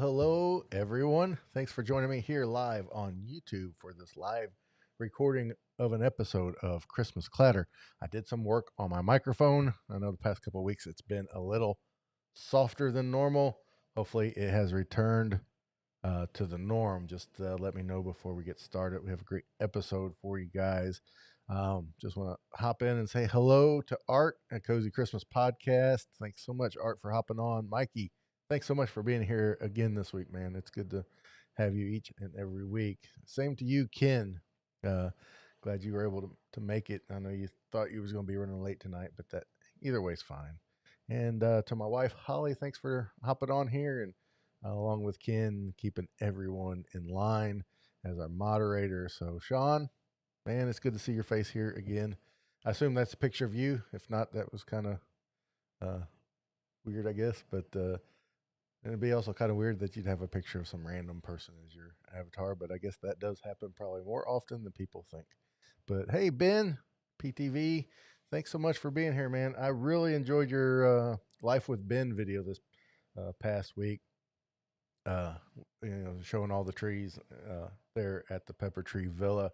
Hello, everyone. Thanks for joining me here live on YouTube for this live recording of an episode of Christmas Clatter. I did some work on my microphone. I know the past couple of weeks it's been a little softer than normal. Hopefully, it has returned to the norm. Just let me know before we get started. We have a great episode for you guys. Just want to hop in and say hello to Art at Cozy Christmas Podcast. Thanks so much, Art, for hopping on. Mikey, thanks so much for being here again this week, man. It's good to have you each and every week. Same to you, Ken. Uh, Glad you were able to make it. I know you thought you was going to be running late tonight, but that either way's fine. And to my wife, Holly, thanks for hopping on here and along with Ken, keeping everyone in line as our moderator. So, Sean, man, it's good to see your face here again. I assume that's a picture of you. If not, that was kind of uh, weird, I guess. But it'd be also kind of weird that you'd have a picture of some random person as your avatar. But I guess that does happen probably more often than people think. But hey, Ben, PTV, thanks so much for being here, man. I really enjoyed your Life with Ben video this past week. uh, showing all the trees there at the Pepper Tree Villa.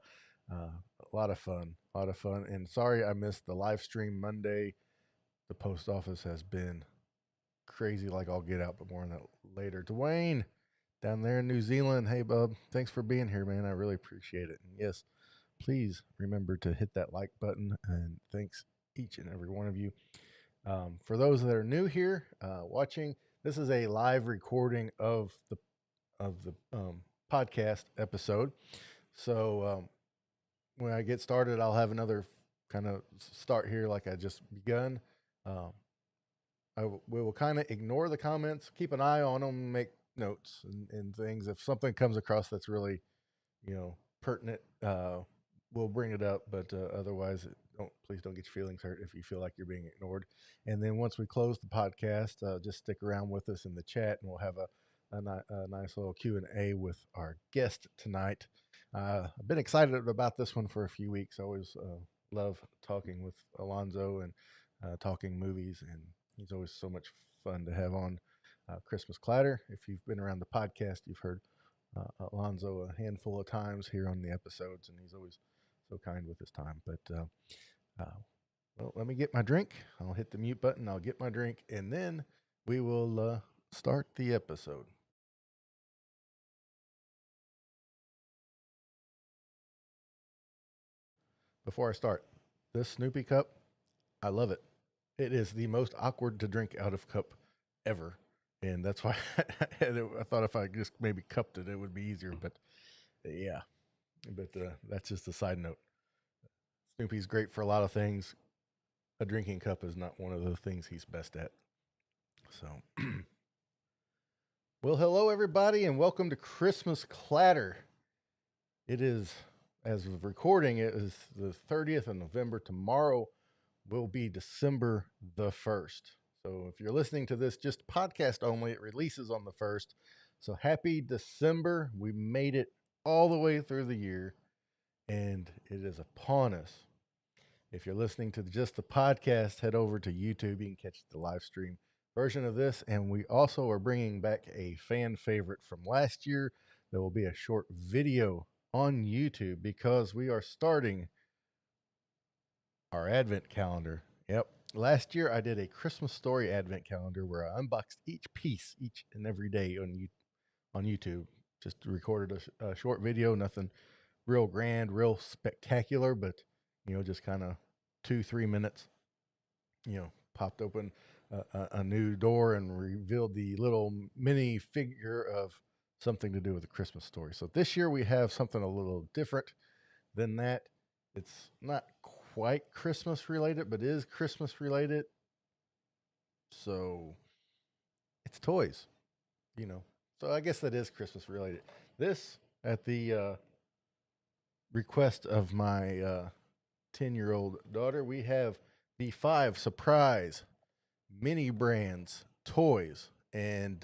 A lot of fun, a lot of fun. And sorry I missed the live stream Monday. The post office has been crazy, like I'll get out, but more on that later. Dwayne, down there in New Zealand, hey, bub, thanks for being here, man. I really appreciate it. And yes, please remember to hit that like button. And thanks each and every one of you. For those that are new here watching, this is a live recording of the podcast episode. So when I get started, I'll have another kind of start here, like I just begun. Um, we will kind of ignore the comments, keep an eye on them, make notes and things. If something comes across that's really, pertinent, we'll bring it up. But otherwise, please don't get your feelings hurt if you feel like you're being ignored. And then once we close the podcast, just stick around with us in the chat, and we'll have a nice little Q&A with our guest tonight. I've been excited about this one for a few weeks. I always love talking with Alonso and talking movies, and he's always so much fun to have on Christmas Clatter. If you've been around the podcast, you've heard Alonso a handful of times here on the episodes, and he's always so kind with his time. But well, let me get my drink. I'll hit the mute button. I'll get my drink, and then we will start the episode. Before I start, this Snoopy cup, I love it. It is the most awkward to drink out of cup ever. And that's why I thought if I just maybe cupped it, it would be easier. But yeah, but that's just a side note. Snoopy's great for a lot of things. A drinking cup is not one of the things he's best at. So, well, hello, everybody, and welcome to Christmas Clatter. It is, as of recording, it is the 30th of November. Tomorrow will be December the 1st. So if you're listening to this just podcast only, it releases on the 1st. So happy December. We made it all the way through the year, and it is upon us. If you're listening to just the podcast, head over to YouTube. You can catch the live stream version of this. And we also are bringing back a fan favorite from last year. There will be a short video on YouTube because we are starting our advent calendar. Yep. Last year, I did a Christmas story advent calendar where I unboxed each piece each and every day on YouTube. Just recorded a short video, nothing real grand, real spectacular, but just kind of 2-3 minutes. Popped open a new door and revealed the little mini figure of something to do with the Christmas story. So this year we have something a little different than that. It's not quite Christmas related, but is Christmas related. So it's toys, So I guess that is Christmas related. This, at the request of my 10-year-old daughter, we have the 5 surprise mini brands toys. And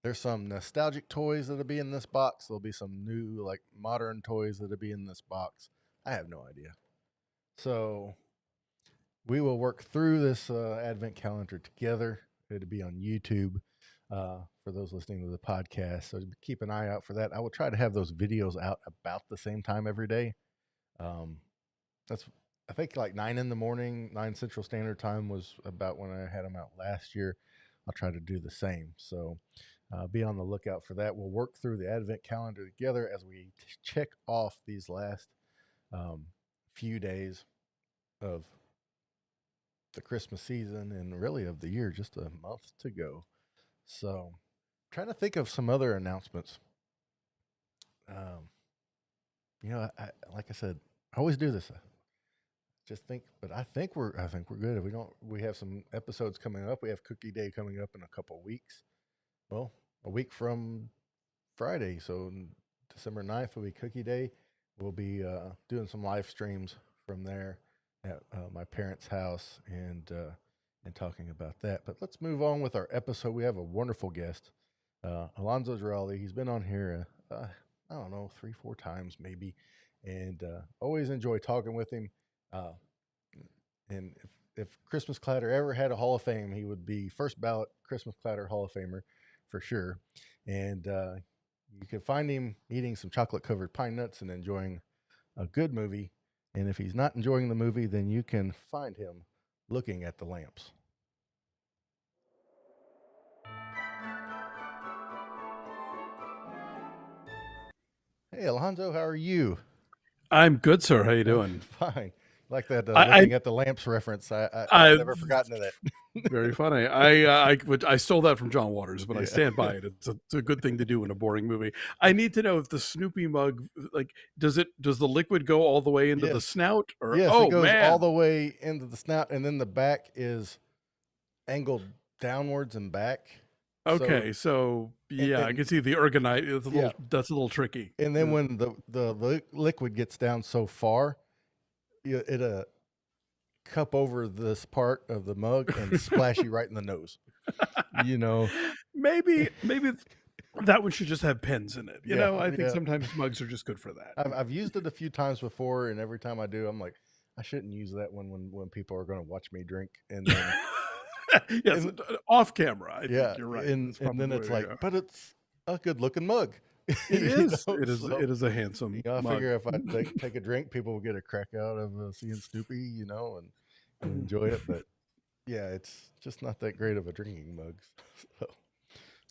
there's some nostalgic toys that'll be in this box. There'll be some new, like, modern toys that'll be in this box. I have no idea. So we will work through this advent calendar together. It'll be on YouTube. for those listening to the podcast. So keep an eye out for that. I will try to have those videos out about the same time every day. Um, that's I think like 9 in the morning, 9 Central Standard Time was about when I had them out last year. I'll try to do the same. So be on the lookout for that. We'll work through the Advent calendar together as we check off these last um, few days of the Christmas season and really of the year, just a month to go. So, trying to think of some other announcements. Um, like I said, I always do this. Just think, but I think we're good. If we have some episodes coming up. We have Cookie Day coming up in a couple of weeks. Well, a week from Friday, so December 9th will be Cookie Day. We'll be doing some live streams from there at my parents' house and talking about that. But let's move on with our episode. We have a wonderful guest, Alonso Duralde. He's been on here, I don't know, 3, 4 times maybe, and always enjoy talking with him. Uh, and if Christmas Clatter ever had a Hall of Fame, he would be first ballot Christmas Clatter Hall of Famer for sure. And you can find him eating some chocolate covered pine nuts and enjoying a good movie. And if he's not enjoying the movie, then you can find him looking at the lamps. Hey, Alonso, how are you? I'm good, sir. How you doing? Fine. Like that I, looking at the lamps reference. I've I never forgotten that. very funny. I stole that from John Waters, but I Yeah. stand by it. It's a good thing to do in a boring movie. I need to know if the Snoopy mug, like, does the liquid go all the way into the Yes. snout, or Yes, it oh goes all man, the way into the snout, and then the back is angled downwards and back. So okay, so yeah, I and can see the ergonite. It's a yeah, little that's a little tricky. and then when the liquid gets down so far, it cup over this part of the mug and splash you right in the nose. You know, maybe that one should just have pens in it. yeah, I think yeah. sometimes mugs are just good for that. I've used it a few times before, and every time I do, I'm like, I shouldn't use that one when people are going to watch me drink, and then Yes, and off camera. I yeah, think you're right. and That's and probably then the way it's to like, go. but it's a good looking mug, It you is. know. It is. So It is a handsome I mug. figure if I take a drink, people will get a crack out of seeing Snoopy, and enjoy it. But yeah, it's just not that great of a drinking mug. So,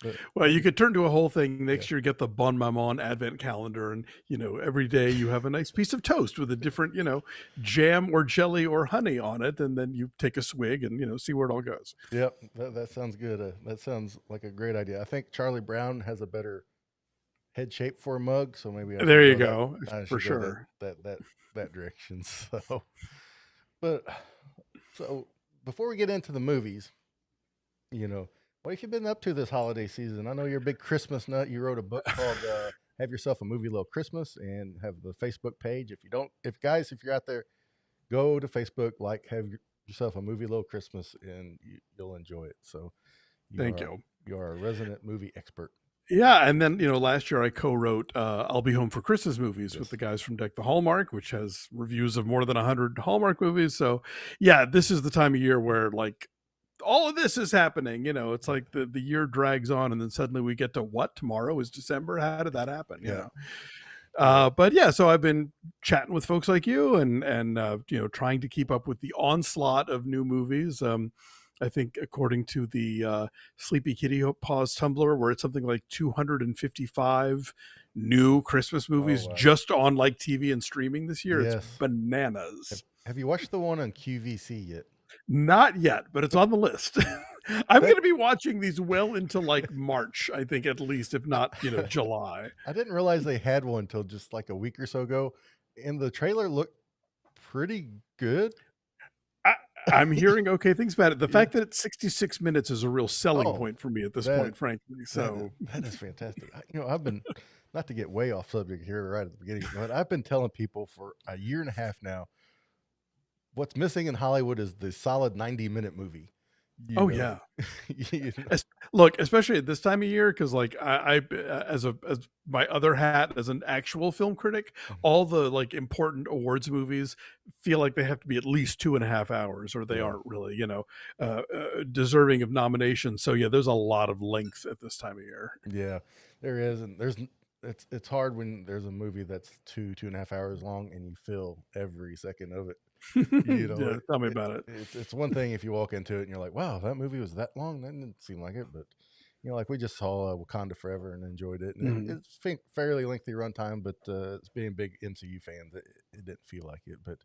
but Well, thank you you. could turn to a whole thing Yeah, next year. Get the Bon Maman Advent calendar, and every day you have a nice piece of toast with a different, jam or jelly or honey on it, and then you take a swig and see where it all goes. yep, that sounds good. That sounds like a great idea. I think Charlie Brown has a better head shape for a mug, so maybe I should There you go that. go, I for should go sure. that direction. So, but so before we get into the movies, what have you been up to this holiday season? I know you're a big Christmas nut. You wrote a book called "Have Yourself a Movie Little Christmas" and have the Facebook page. If you're out there, go to Facebook, yourself a movie little Christmas, and you'll enjoy it. So you Thank are you. you are a resident movie expert. Yeah, and then last year I co-wrote "I'll Be Home for Christmas" movies with Yes. the guys from Deck the Hallmark, which has reviews of more than 100 Hallmark movies. So, yeah, this is the time of year where like all of this is happening. It's like the year drags on, and then suddenly we get to what tomorrow is December. How did that happen? Yeah. Yeah. But yeah, so I've been chatting with folks like you and trying to keep up with the onslaught of new movies. I think according to the Sleepy Kitty Paws Tumblr, we're at something like 255 new Christmas Oh movies wow. just on like TV and streaming this year. It's Yes. Have, bananas. have you watched the one on QVC yet? Not yet, but it's on the list. I'm That going to be watching these well into like March, I think, at least, if not, July. I didn't realize they had one until just like a week or so ago, and the trailer looked pretty good. I, I'm hearing okay things about it. The Yeah. fact that it's 66 minutes is a real selling Oh, point for me at this that point, frankly. So, that is fantastic. I've been not to get way off subject here right at the beginning, but I've been telling people for a year and a half now what's missing in Hollywood is the solid 90-minute movie. You Oh know, yeah. you know, Es Look, especially at this time of year, because like as my other hat as an actual film critic, all the like important awards movies feel like they have to be at least 2.5 hours, or they yeah, aren't really, deserving of nomination. So yeah, there's a lot of length at this time of year. yeah. There is, and it's hard when there's a movie that's 2.5 hours long and you feel every second of it. You know, Yeah, tell me about it. it's one thing if you walk into it and you're like, wow, that movie was that long. That didn't seem like it, but like we just saw Wakanda Forever and enjoyed it, and Mhm. it's fairly lengthy runtime, but it's being big MCU fans, it didn't feel like it. But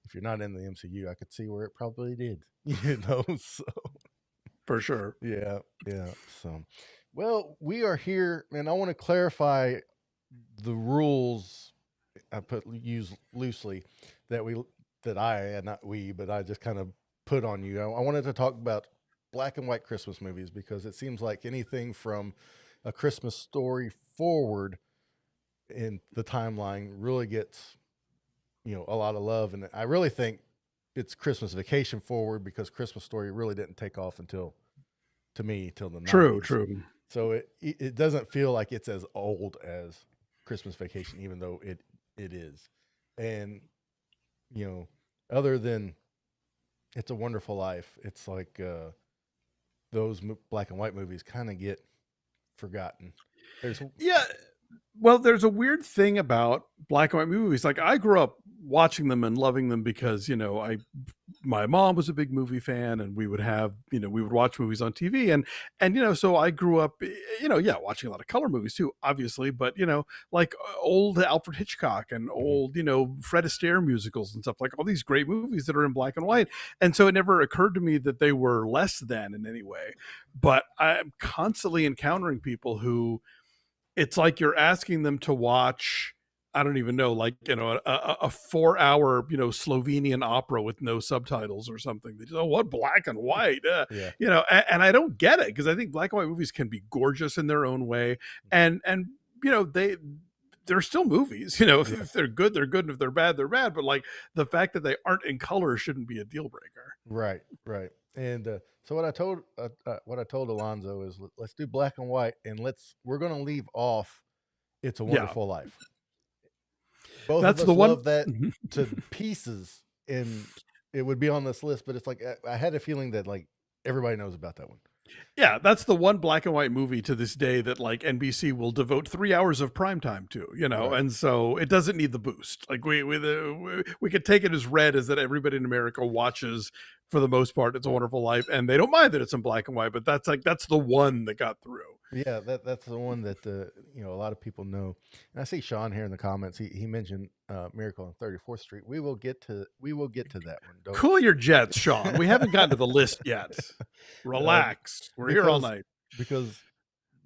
if you're not in the MCU, I could see where it probably did. So For sure. yeah, yeah. So, well, we are here, and I want to clarify the rules I put use loosely that we that I and not we, but I just kind of put on you. I wanted to talk about black and white Christmas movies because it seems like anything from A Christmas Story forward in the timeline really gets a lot of love, and I really think it's Christmas Vacation forward because Christmas Story really didn't take off until to me till the True, 90s. true. So it doesn't feel like it's as old as Christmas Vacation, even though it is. And you know, other than It's a Wonderful Life, it's like those black and white movies kind of get forgotten. There's Yeah, well, there's a weird thing about black and white movies. Like I grew up watching them and loving them because, my mom was a big movie fan, and we would watch movies on TV, and so I grew up, yeah, watching a lot of color movies too, obviously, but like old Alfred Hitchcock and Mhm. old, Fred Astaire musicals and stuff, like all these great movies that are in black and white. And so it never occurred to me that they were less than in any way. But I'm constantly encountering people who it's like you're asking them to watch, I don't even know, like a 4 hour Slovenian opera with no subtitles or something. They just, oh, what, black and white, Yeah. and I don't get it, because I think black and white movies can be gorgeous in their own way, and they're still movies. Yeah. If they're good, they're good, and if they're bad, they're bad. But like the fact that they aren't in color shouldn't be a deal breaker. Right. Right. And so what I told Alonzo is let's do black and white, and we're going to leave off It's a Yeah, Wonderful Life. Both of that's the us one. love that to pieces, and it would be on this list, but it's like I had a feeling that like everybody knows about that one. Yeah, that's the one black and white movie to this day that like NBC will devote 3 hours of prime time to, Right. and so it doesn't need the boost. Like we could take it as read as that everybody in America watches for the most part It's a Right. Wonderful Life, and they don't mind that it's in black and white, but that's the one that got through. Yeah, that's the one that a lot of people know. And I see Sean here in the comments. He mentioned Miracle on 34th Street. We will get to that one. Don't Cool your jets, Sean. We haven't gotten to the list yet. um, Relax. We're here all because night. because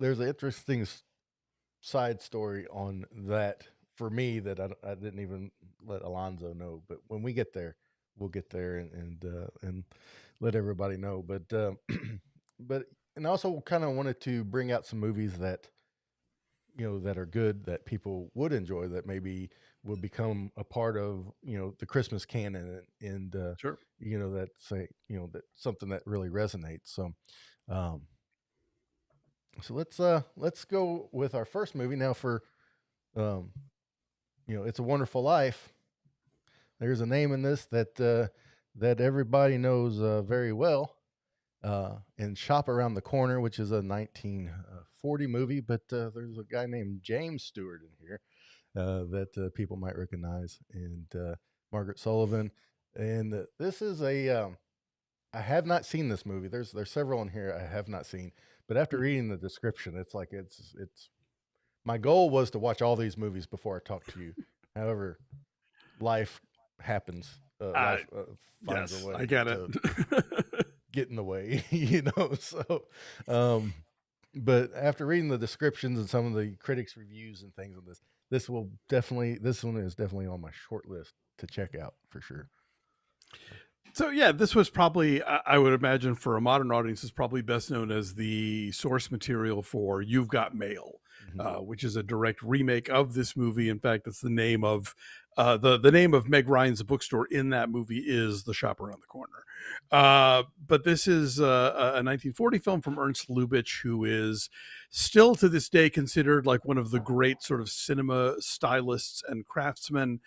there's an interesting side story on that for me that I didn't even let Alonzo know. But when we get there, we'll get there and let everybody know. But but and also kind of wanted to bring out some movies that that are good that people would enjoy that maybe would become a part of the Christmas canon and Sure. that say that something that really resonates. Um, so let's go with our first movie now for um, It's a Wonderful Life. There's a name in this that everybody knows very well. And Shop Around the Corner, which is a 1940 movie, but there's a guy named James Stewart in here that people might recognize, and Margaret Sullivan. And this is I have not seen this movie. There's several in here I have not seen, but after reading the description, it's like it's my goal was to watch all these movies before I talk to you. However, life happens. Uh, Life finds a yes, I way get it. to get in the way, So, um, but after reading the descriptions and some of the critics' reviews and things on this one is definitely on my short list to check out for sure. So yeah, this was probably, I would imagine, for a modern audience, is probably best known as the source material for You've Got Mail, Hmm. which is a direct remake of this movie. In fact, it's the name of the name of Meg Ryan's bookstore in that movie is The Shop Around the Corner. But this is a 1940 film from Ernst Lubitsch, who is still to this day considered like one of the great sort of cinema stylists and craftsmen.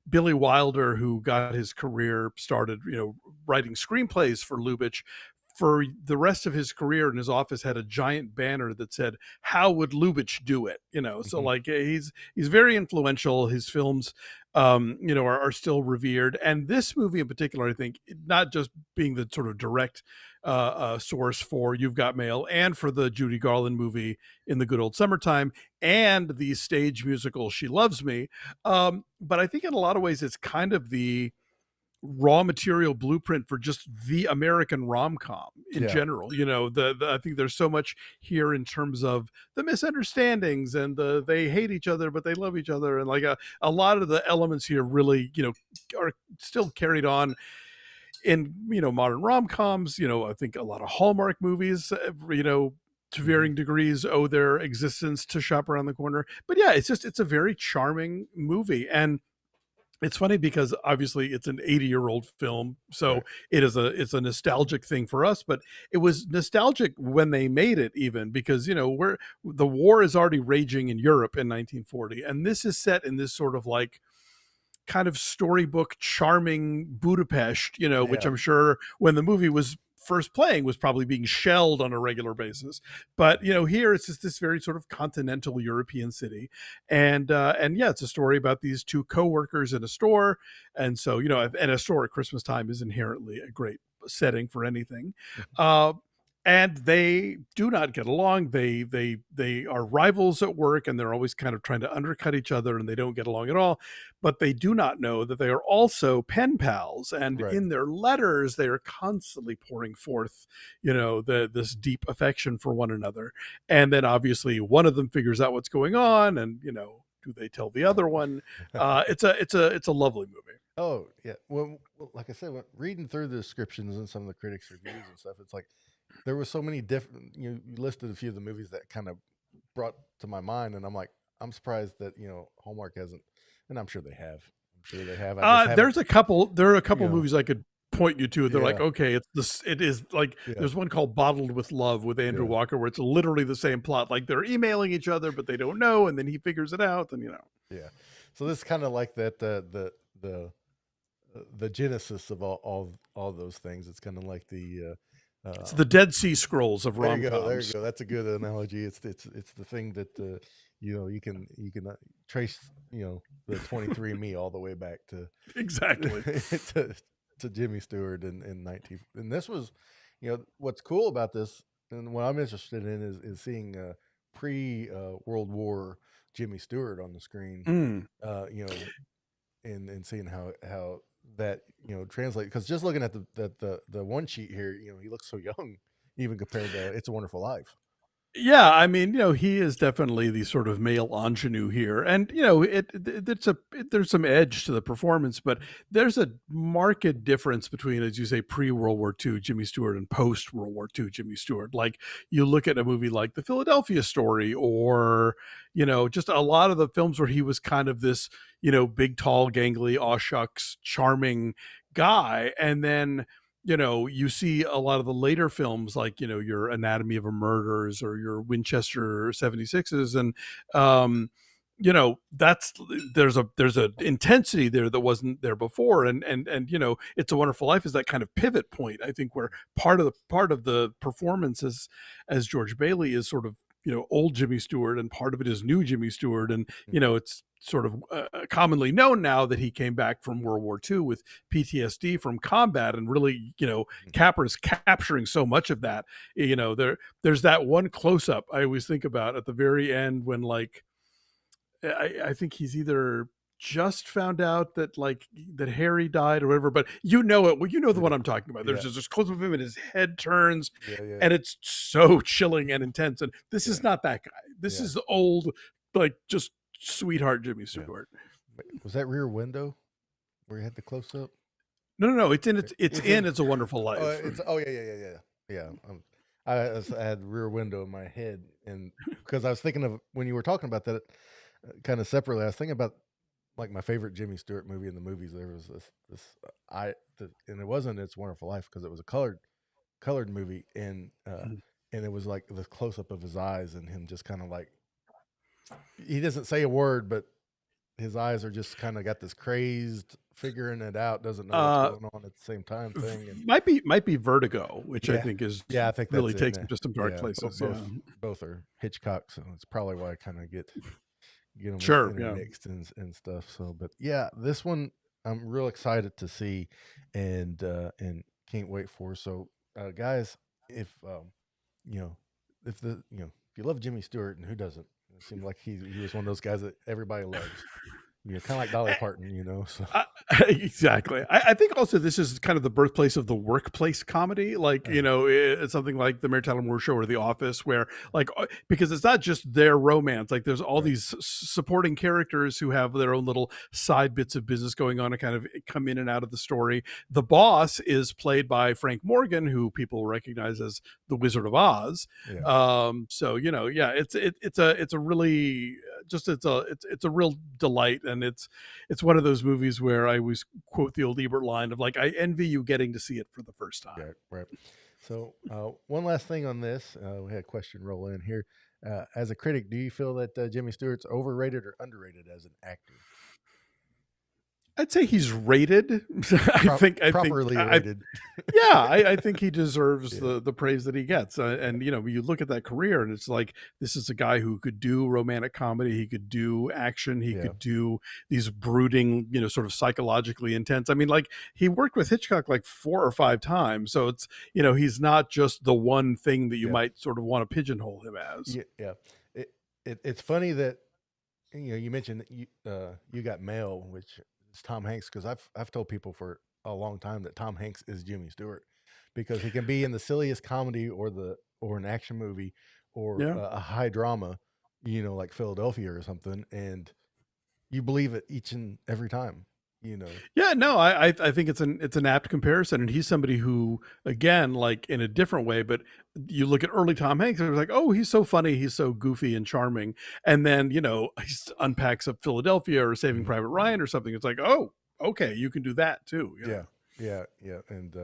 Billy Wilder, who got his career started, writing screenplays for Lubitsch, for the rest of his career in his office had a giant banner that said, "How would Lubitsch do it?" So Hmm. like he's very influential. His films, are still revered. And this movie in particular, I think, not just being the sort of direct source for You've Got Mail and for the Judy Garland movie In the Good Old Summertime and the stage musical She Loves Me, but I think in a lot of ways it's kind of the raw material blueprint for just the American rom-com in Yeah. general. I think there's so much here in terms of the misunderstandings and they hate each other but they love each other, and like a lot of the elements here really are still carried on in modern rom-coms. I think a lot of Hallmark movies, to Hmm. varying degrees owe their existence to Shop Around the Corner. But yeah, it's a very charming movie. And it's funny because obviously it's an 80-year-old film, so Right. it's a nostalgic thing for us, but it was nostalgic when they made it, even because the war is already raging in Europe in 1940, and this is set in this sort of like kind of storybook charming Budapest, which Yeah. I'm sure when the movie was first playing was probably being shelled on a regular basis. But here it's just this very sort of continental European city, and yeah, it's a story about these two coworkers in a store, and so and a store at Christmas time is inherently a great setting for anything. Uh, and they do not get along. They are rivals at work, and they're always kind of trying to undercut each other, and they don't get along at all. But they do not know that they are also pen pals, and Right. in their letters they are constantly pouring forth this deep affection for one another. And then obviously one of them figures out what's going on, and do they tell the other one? It's a lovely movie. Oh yeah. Well, like I said, reading through the descriptions and some of the critics' reviews and stuff, it's like there were so many different. You listed a few of the movies that kind of brought to my mind, and I'm like, I'm surprised that Hallmark hasn't, and I'm sure they have. I'm sure they have. I just haven't. There are a You couple know. movies I could point you to. They're like, Yeah. okay, it is like, Yeah. there's one called Bottled with Love with Andrew Yeah. Walker, where it's literally the same plot. Like they're emailing each other, but they don't know, and then he figures it out, and Yeah. So this is kind of like that. The genesis of all those things. It's kind of like it's the Dead Sea Scrolls of there rom you go. There you coms. go. That's a good analogy. It's the thing that you can trace the 23 Me all the way back to Exactly. to, to Jimmy Stewart in 19. And this was, what's cool about this, and what I'm interested in is seeing pre World War Jimmy Stewart on the screen. Mm. And seeing how that translate, because just looking at the one sheet here, he looks so young even compared to It's a Wonderful Life. Yeah, I mean, he is definitely the sort of male ingenue here, and there's some edge to the performance, but there's a marked difference between, as you say, pre World War II Jimmy Stewart and post World War II Jimmy Stewart. Like you look at a movie like The Philadelphia Story, or just a lot of the films where he was kind of this big, tall, gangly, aw shucks, charming guy, and then you see a lot of the later films like, your Anatomy of a Murders or your Winchester 76s. And, that's there's a intensity there that wasn't there before. And, It's a Wonderful Life is that kind of pivot point, I think, where part of the performance as George Bailey is sort of, old Jimmy Stewart, and part of it is new Jimmy Stewart. And, it's sort of commonly known now that he came back from World War II with PTSD from combat, and really, Capper's capturing so much of that. There's that one close up I always think about at the very end when, like, I think he's either just found out that, like, that Harry died or whatever, but the Yeah. one I'm talking about. There's Yeah. just this close up of him and his head turns, Yeah. Yeah. and it's so chilling and intense. And this Yeah. is not that guy. This Yeah. is old, like, just sweetheart Jimmy Yeah. Stewart. Wait, was that Rear Window where he had the close up? No, no, no. It's in It's in. It's a Wonderful Life. It's, oh yeah, yeah, yeah, yeah, yeah. I had Rear Window in my head, and because I was thinking of when you were talking about that, kind of separately, I was thinking about like my favorite Jimmy Stewart movie in the movies. There was this and it wasn't It's Wonderful Life because it was a colored movie, and it was like the close up of his eyes and him just kind of like he doesn't say a word, but his eyes are just kind of got this crazed, figuring it out, doesn't know what's Uh, going on at the same time thing, and might be Vertigo, which I yeah, think is yeah, I think that's really it. takes Nah. him to some dark Yeah, places. Yeah, both are Hitchcock, so it's probably why I kind of get them sure. Yeah. intermixed and stuff. So, but yeah, this one I'm real excited to see, and can't wait for. So, guys, if you know, if the if you love Jimmy Stewart, and who doesn't? It seemed like he was one of those guys that everybody loves. Kind of like Dolly Parton, So, Uh, exactly. I think also this is kind of the birthplace of the workplace comedy, like uh, it's something like the Mary Tyler Moore Show or The Office, where like because it's not just their romance, like there's all right, these supporting characters who have their own little side bits of business going on and kind of come in and out of the story. The boss is played by Frank Morgan, who people recognize as the Wizard of Oz. yeah, So yeah, it's a really it's a real delight, and it's one of those movies where I always quote the old Ebert line of like, I envy you getting to see it for the first time. right, right. So, one last thing on this, we had a question roll in here. As a critic, do you feel that Jimmy Stewart's overrated or underrated as an actor? I'd say he's rated. I think Properly I rated. yeah, I think he deserves Yeah, the praise that he gets. And you look at that career, and it's like this is a guy who could do romantic comedy, he could do action, he yeah, could do these brooding, sort of psychologically intense. I mean, like he worked with Hitchcock like 4 or 5 times, so it's he's not just the one thing that you yeah, might sort of want to pigeonhole him as. yeah, yeah. It's funny that you mentioned that you got mail, which is Tom Hanks, because I've told people for a long time that Tom Hanks is Jimmy Stewart because he can be in the silliest comedy or an action movie or Yeah. a high drama, like Philadelphia or something, and you believe it each and every time. You know, Yeah, no, I think it's an apt comparison, and he's somebody who, again, like in a different way, but you look at early Tom Hanks, and it's like, oh, he's so funny, he's so goofy and charming, and then he unpacks up Philadelphia or Saving Mhm. Private Ryan or something. It's like, oh, okay, you can do that too. Yeah, yeah, yeah, and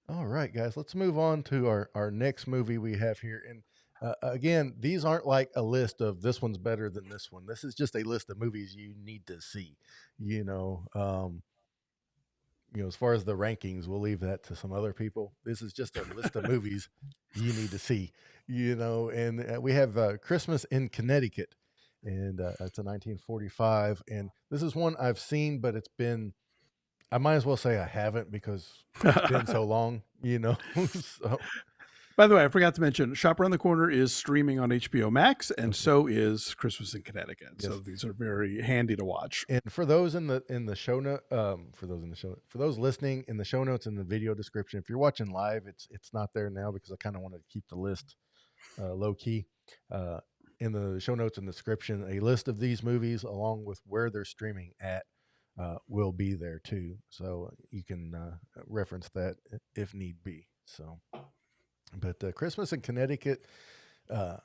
all right, guys, let's move on to our next movie we have here. And again, these aren't like a list of this one's better than this one. This is just a list of movies you need to see. You know, um, as far as the rankings, we'll leave that to some other people. This is just a list of movies you need to see. And we have Christmas in Connecticut, and it's a 1945, and this is one I've seen, but it's been I might as well say I haven't because it's been so long, So, By the way, I forgot to mention, Shop Around the Corner is streaming on HBO Max, and okay. so is Christmas in Connecticut. So Yes. these are very handy to watch. And for those in the show note, for those listening in the show notes in the video description, if you're watching live, it's not there now because I kind of want to keep the list low key. Uh, in the show notes and description, a list of these movies along with where they're streaming at will be there too, so you can reference that if need be. So, but Christmas in Connecticut, uh,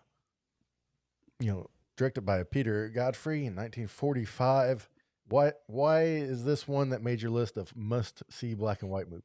you know, directed by Peter Godfrey in 1945. Why is this one that made your list of must see black and white movies?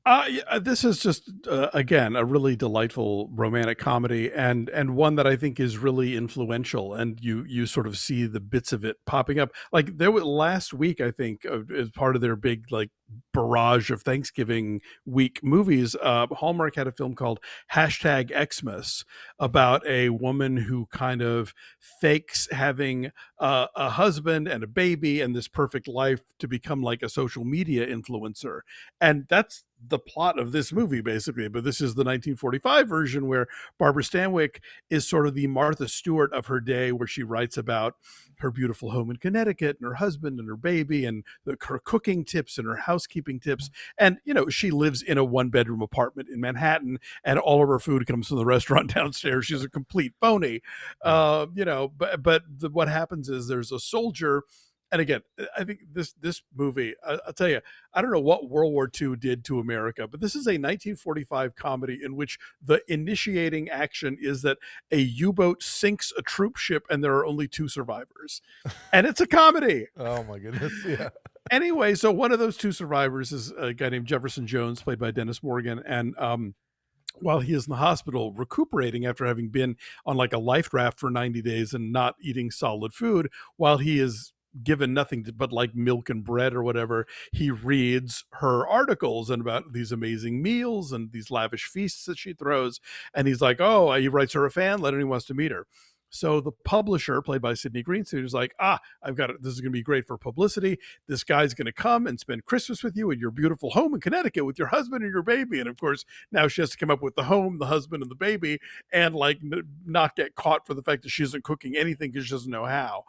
Yeah, this is just again a really delightful romantic comedy, and one that I think is really influential. And you sort of see the bits of it popping up. Like there was last week, I think, as part of their big like barrage of Thanksgiving week movies. Hallmark had a film called #Xmas about a woman who kind of fakes having a husband and a baby and this perfect life to become like a social media influencer, and that's the plot of this movie basically. But this is the 1945 version where Barbara Stanwyck is sort of the Martha Stewart of her day, where she writes about her beautiful home in Connecticut and her husband and her baby and her cooking tips and her housekeeping tips. And she lives in a 1-bedroom apartment in Manhattan, and all of her food comes from the restaurant downstairs. She's a complete phony. Yeah. But what happens is there's a soldier And again, I think this movie, I'll tell you, I don't know what World War II did to America, but this is a 1945 comedy in which the initiating action is that a U-boat sinks a troop ship and there are only 2 survivors. And it's a comedy. Oh my goodness. Yeah. Anyway, so one of those 2 survivors is a guy named Jefferson Jones, played by Dennis Morgan. And while he is in the hospital recuperating after having been on like a life raft for 90 days and not eating solid food, while he is given nothing but like milk and bread or whatever, he reads her articles and about these amazing meals and these lavish feasts that she throws. And he's like, oh, he writes her a fan letter and he wants to meet her. So the publisher, played by Sidney Greenstreet, is like, I've got it. This is going to be great for publicity. This guy's going to come and spend Christmas with you in your beautiful home in Connecticut with your husband and your baby. And of course, now she has to come up with the home, the husband, and the baby, and like not get caught for the fact that she isn't cooking anything because she doesn't know how.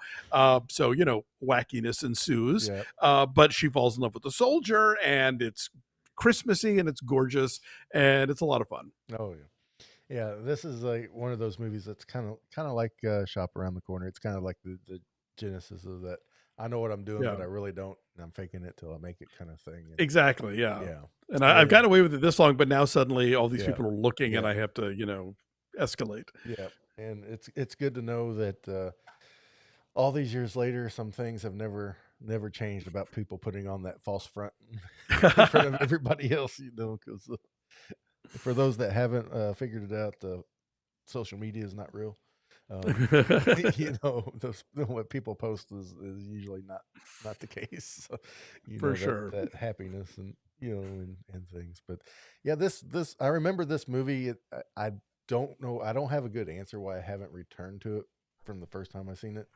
So, you know, wackiness ensues. Yeah. But she falls in love with the soldier, and it's Christmassy and it's gorgeous and it's a lot of fun. Oh yeah. Yeah, this is like one of those movies that's kind of like Shop Around the Corner. It's kind of like the genesis of that. I know what I'm doing, Yeah. but I really don't. And I'm faking it till I make it kind of thing. And, Exactly. Yeah. yeah. And I've gotten away with it this long, but now suddenly all these Yeah. people are looking and Yeah. I have to, you know, escalate. Yeah. And it's good to know that all these years later, some things have never changed about people putting on that false front in front of everybody else, you know, because for those that haven't figured it out, social media is not real. You know, what people post is usually not the case. So, you For know, sure. that happiness and you know and things. But yeah, this I remember this movie. I don't know. I don't have a good answer why I haven't returned to it from the first time I seen it.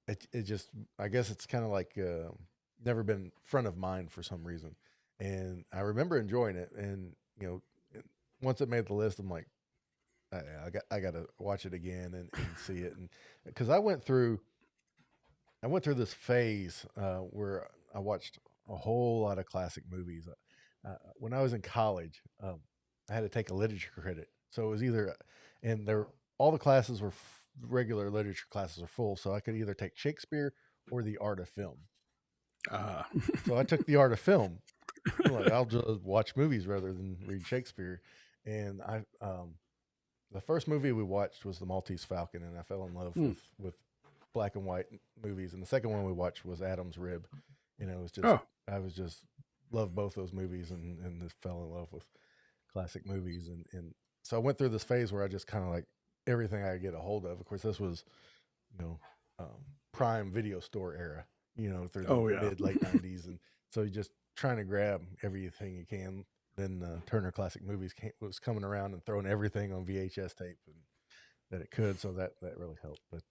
It just, I guess it's kind of like never been front of mind for some reason. And I remember enjoying it, and you know, once it made the list, I'm like, I got to watch it again and see it, and because I went through this phase where I watched a whole lot of classic movies. When I was in college, I had to take a literature credit, so it was either, and there all the classes were regular literature classes are full, so I could either take Shakespeare or the art of film. So I took the art of film. I'm like, I'll just watch movies rather than read Shakespeare, and the first movie we watched was The Maltese Falcon, and I fell in love with black and white movies. And the second one we watched was Adam's Rib. You know, it was just I was just loved both those movies and just fell in love with classic movies. And so I went through this phase where I just kind of like everything I could get a hold of. Of course, this was, you know, prime video store era, you know, through the mid late 90s, and so you just trying to grab everything you can. Then Turner Classic Movies was coming around and throwing everything on VHS tape and that it could, so that really helped. But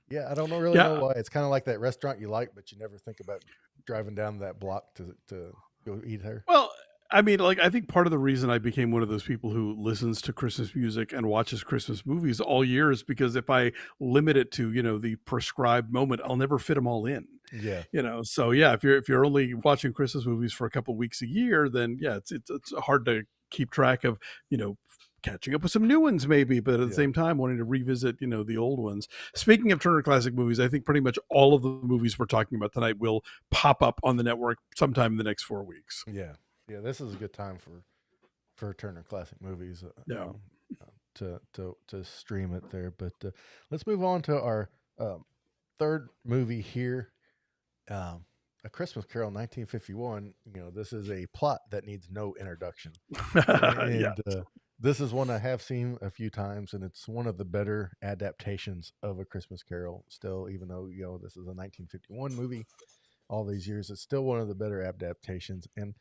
yeah, I don't really know why. It's kind of like that restaurant you like, but you never think about driving down that block to go eat there. Well, I mean, like, I think part of the reason I became one of those people who listens to Christmas music and watches Christmas movies all year is because if I limit it to, you know, the prescribed moment, I'll never fit them all in. Yeah. You know, so yeah, if you're only watching Christmas movies for a couple of weeks a year, then yeah, it's hard to keep track of, you know, catching up with some new ones maybe, but at the same time wanting to revisit, you know, the old ones. Speaking of Turner Classic Movies, I think pretty much all of the movies we're talking about tonight will pop up on the network sometime in the next 4 weeks. Yeah. Yeah, this is a good time for Turner Classic Movies. To stream it there. But let's move on to our third movie here, A Christmas Carol, 1951. You know, this is a plot that needs no introduction, and this is one I have seen a few times, and it's one of the better adaptations of A Christmas Carol. Still, even though you know this is a 1951 movie, all these years, it's still one of the better adaptations. And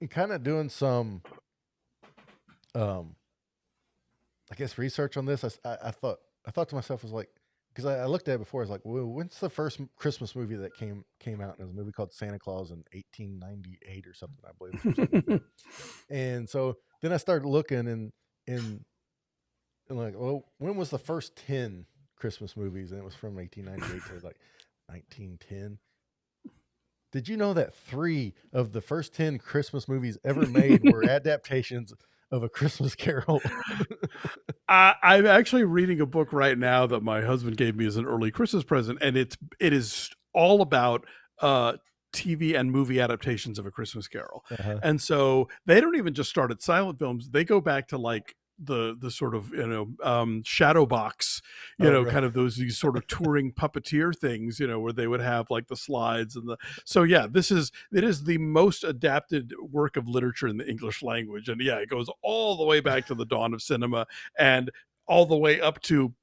kind of doing some, I guess, research on this. I thought to myself, I was like, because I looked at it before, I was like, well, when's the first Christmas movie that came out? And it was a movie called Santa Claus in 1898 or something, I believe. Or something like that. And so then I started looking and like, well, when was the first 10 Christmas movies? And it was from 1898 to like 1910. Did you know that 3 of the first 10 Christmas movies ever made were adaptations of A Christmas Carol? I'm actually reading a book right now that my husband gave me as an early Christmas present, and it is all about uh, TV and movie adaptations of A Christmas Carol. Uh-huh. And so they don't even just start at silent films; they go back to like the sort of shadow box, Oh, really? kind of these sort of touring puppeteer things, where they would have like the slides and the. So yeah, it is the most adapted work of literature in the English language, and yeah, it goes all the way back to the dawn of cinema and all the way up to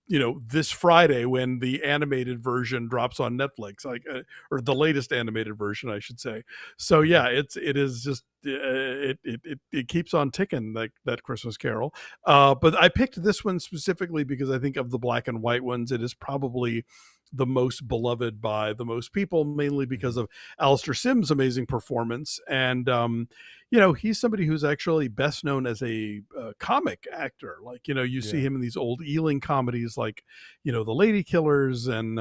this Friday when the animated version drops on Netflix, like or the latest animated version, I should say. So Mhm. yeah, it is just it keeps on ticking, like that Christmas Carol. But I picked this one specifically because I think of the black and white ones, it is probably the most beloved by the most people, mainly because Mhm. of Alistair Sim's amazing performance. And he's somebody who's actually best known as a comic actor. Like, you see Yeah. him in these old Ealing comedies, like, The Lady Killers, and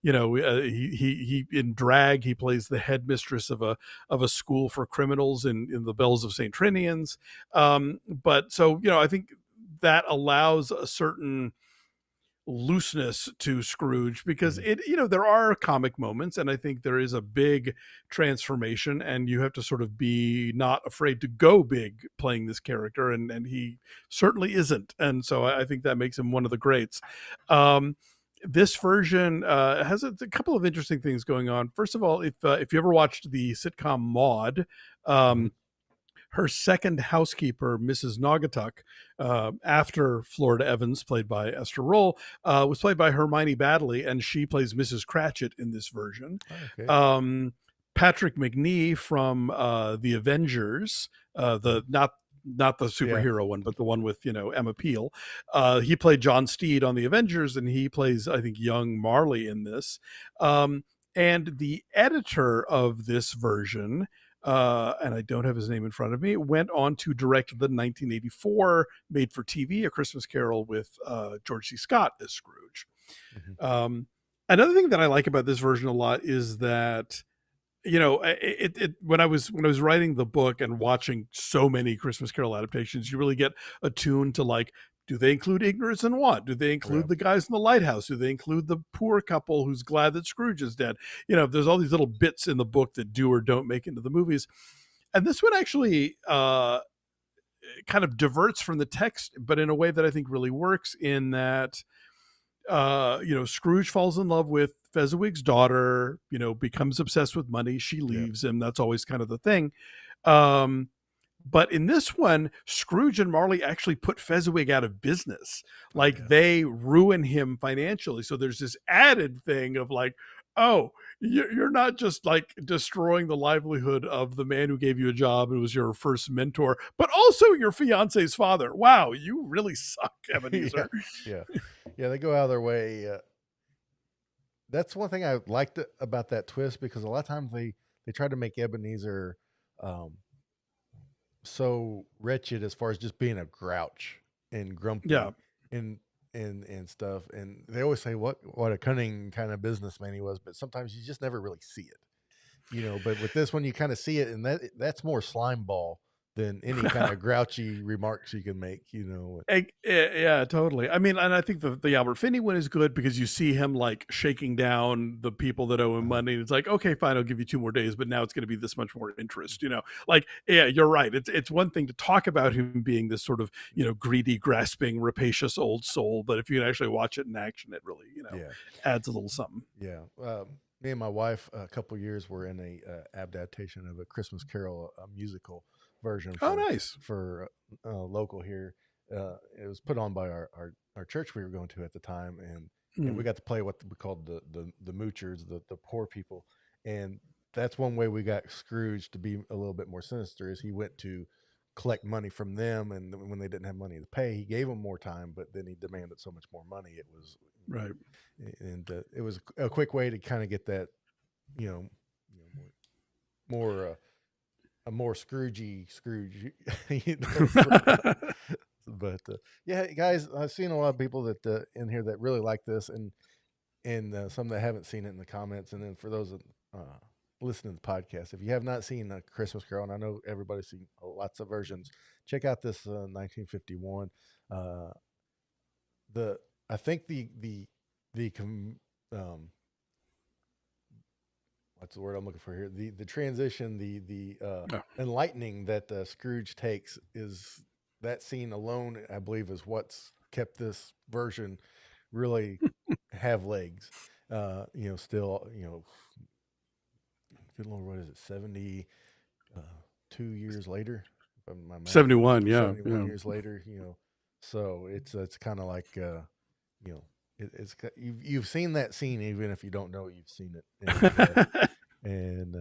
he in drag he plays the headmistress of a school for criminals in the Bells of St. Trinian's. But so I think that allows a certain looseness to Scrooge because Mhm. there are comic moments, and I think there is a big transformation, and you have to sort of be not afraid to go big playing this character, and he certainly isn't, and so I think that makes him one of the greats. um this version has a couple of interesting things going on. First of all, if you ever watched the sitcom Maude, Mhm. um her second housekeeper, Mrs. Naugatuck, after Florida Evans, played by Esther Roll, was played by Hermione Baddeley, and she plays Mrs. Cratchit in this version. Okay. Um, Patrick McNee from the Avengers, Mhm. the not the Yeah. superhero one, but the one with Emma Peel. He played John Steed on the Avengers, and he plays, I think, young Marley in this. Um, and the editor of this version, and I don't have his name in front of me, went on to direct the 1984 made for TV A Christmas Carol with George C. Scott as Scrooge. Mhm. Um, Another thing that I like about this version a lot is that when I was writing the book and watching so many Christmas Carol adaptations, you really get attuned to, like, do they include ignorance and want? Do they Yeah. include the guys in the lighthouse? Do they include the poor couple who's glad that Scrooge is dead? There's all these little bits in the book that do or don't make into the movies, and this one actually kind of diverts from the text, but in a way that I think really works. In that Scrooge falls in love with Fezziwig's daughter, becomes obsessed with money. She Yeah. leaves him. That's always kind of the thing. Um, but in this one, Scrooge and Marley actually put Fezziwig out of business. Oh, Like, yeah. they ruin him financially. So there's this added thing of like, oh, you're not just like destroying the livelihood of the man who gave you a job and was your first mentor, but also your fiance's father. Wow, you really suck, Yeah. Ebenezer. Yeah. Yeah. They go out of their way. That's one thing I liked about that twist because a lot of times they try to make Ebenezer um, so wretched as far as just being a grouch and Yeah. grumpy and and stuff. And they always say what a cunning kind of businessman he was, but sometimes you just never really see it, But with this one, you kind of see it, and that's more slime ball than any kind of grouchy remarks you can make. Yeah, totally. I mean, and I think the Albert Finney one is good because you see him like shaking down the people that owe him Uh, money. It's like, okay, fine, I'll give you 2 more days, but now it's going to be this much more interest. Like, yeah, you're right. It's one thing to talk about him being this sort of greedy, grasping, rapacious old soul, but if you can actually watch it in action, it really yeah, adds a little something. yeah. Me and my wife, a couple years, were in a adaptation of a Christmas Carol, a musical version Oh, for nice. local here. It was put on by our church we were going to at the time, and we Mm, got to play what we called the moochers, the poor people, and that's one way we got Scrooge to be a little bit more sinister. Is he went to collect money from them, and when they didn't have money to pay, he gave them more time, but then he demanded so much more money. It was, right. and it was a quick way to kind of get that, more a more Scroogey Scrooge. So, but yeah, guys, I've seen a lot of people that in here that really like this, and some that haven't seen it in the comments. And then for those that listening to the podcast, if you have not seen a Christmas Carol, and I know everybody's seen lots of versions, check out this 1951. Uh, the I think the um what's the word I'm looking for here? The transition, the Yeah. enlightening that Scrooge takes is that scene alone. I believe is what's kept this version really have legs. Still, good Lord, what is it? 2 years later, if my math, 71, yeah, 71 yeah. years later. So it's kind of like you've seen that scene even if you don't know you've seen it, and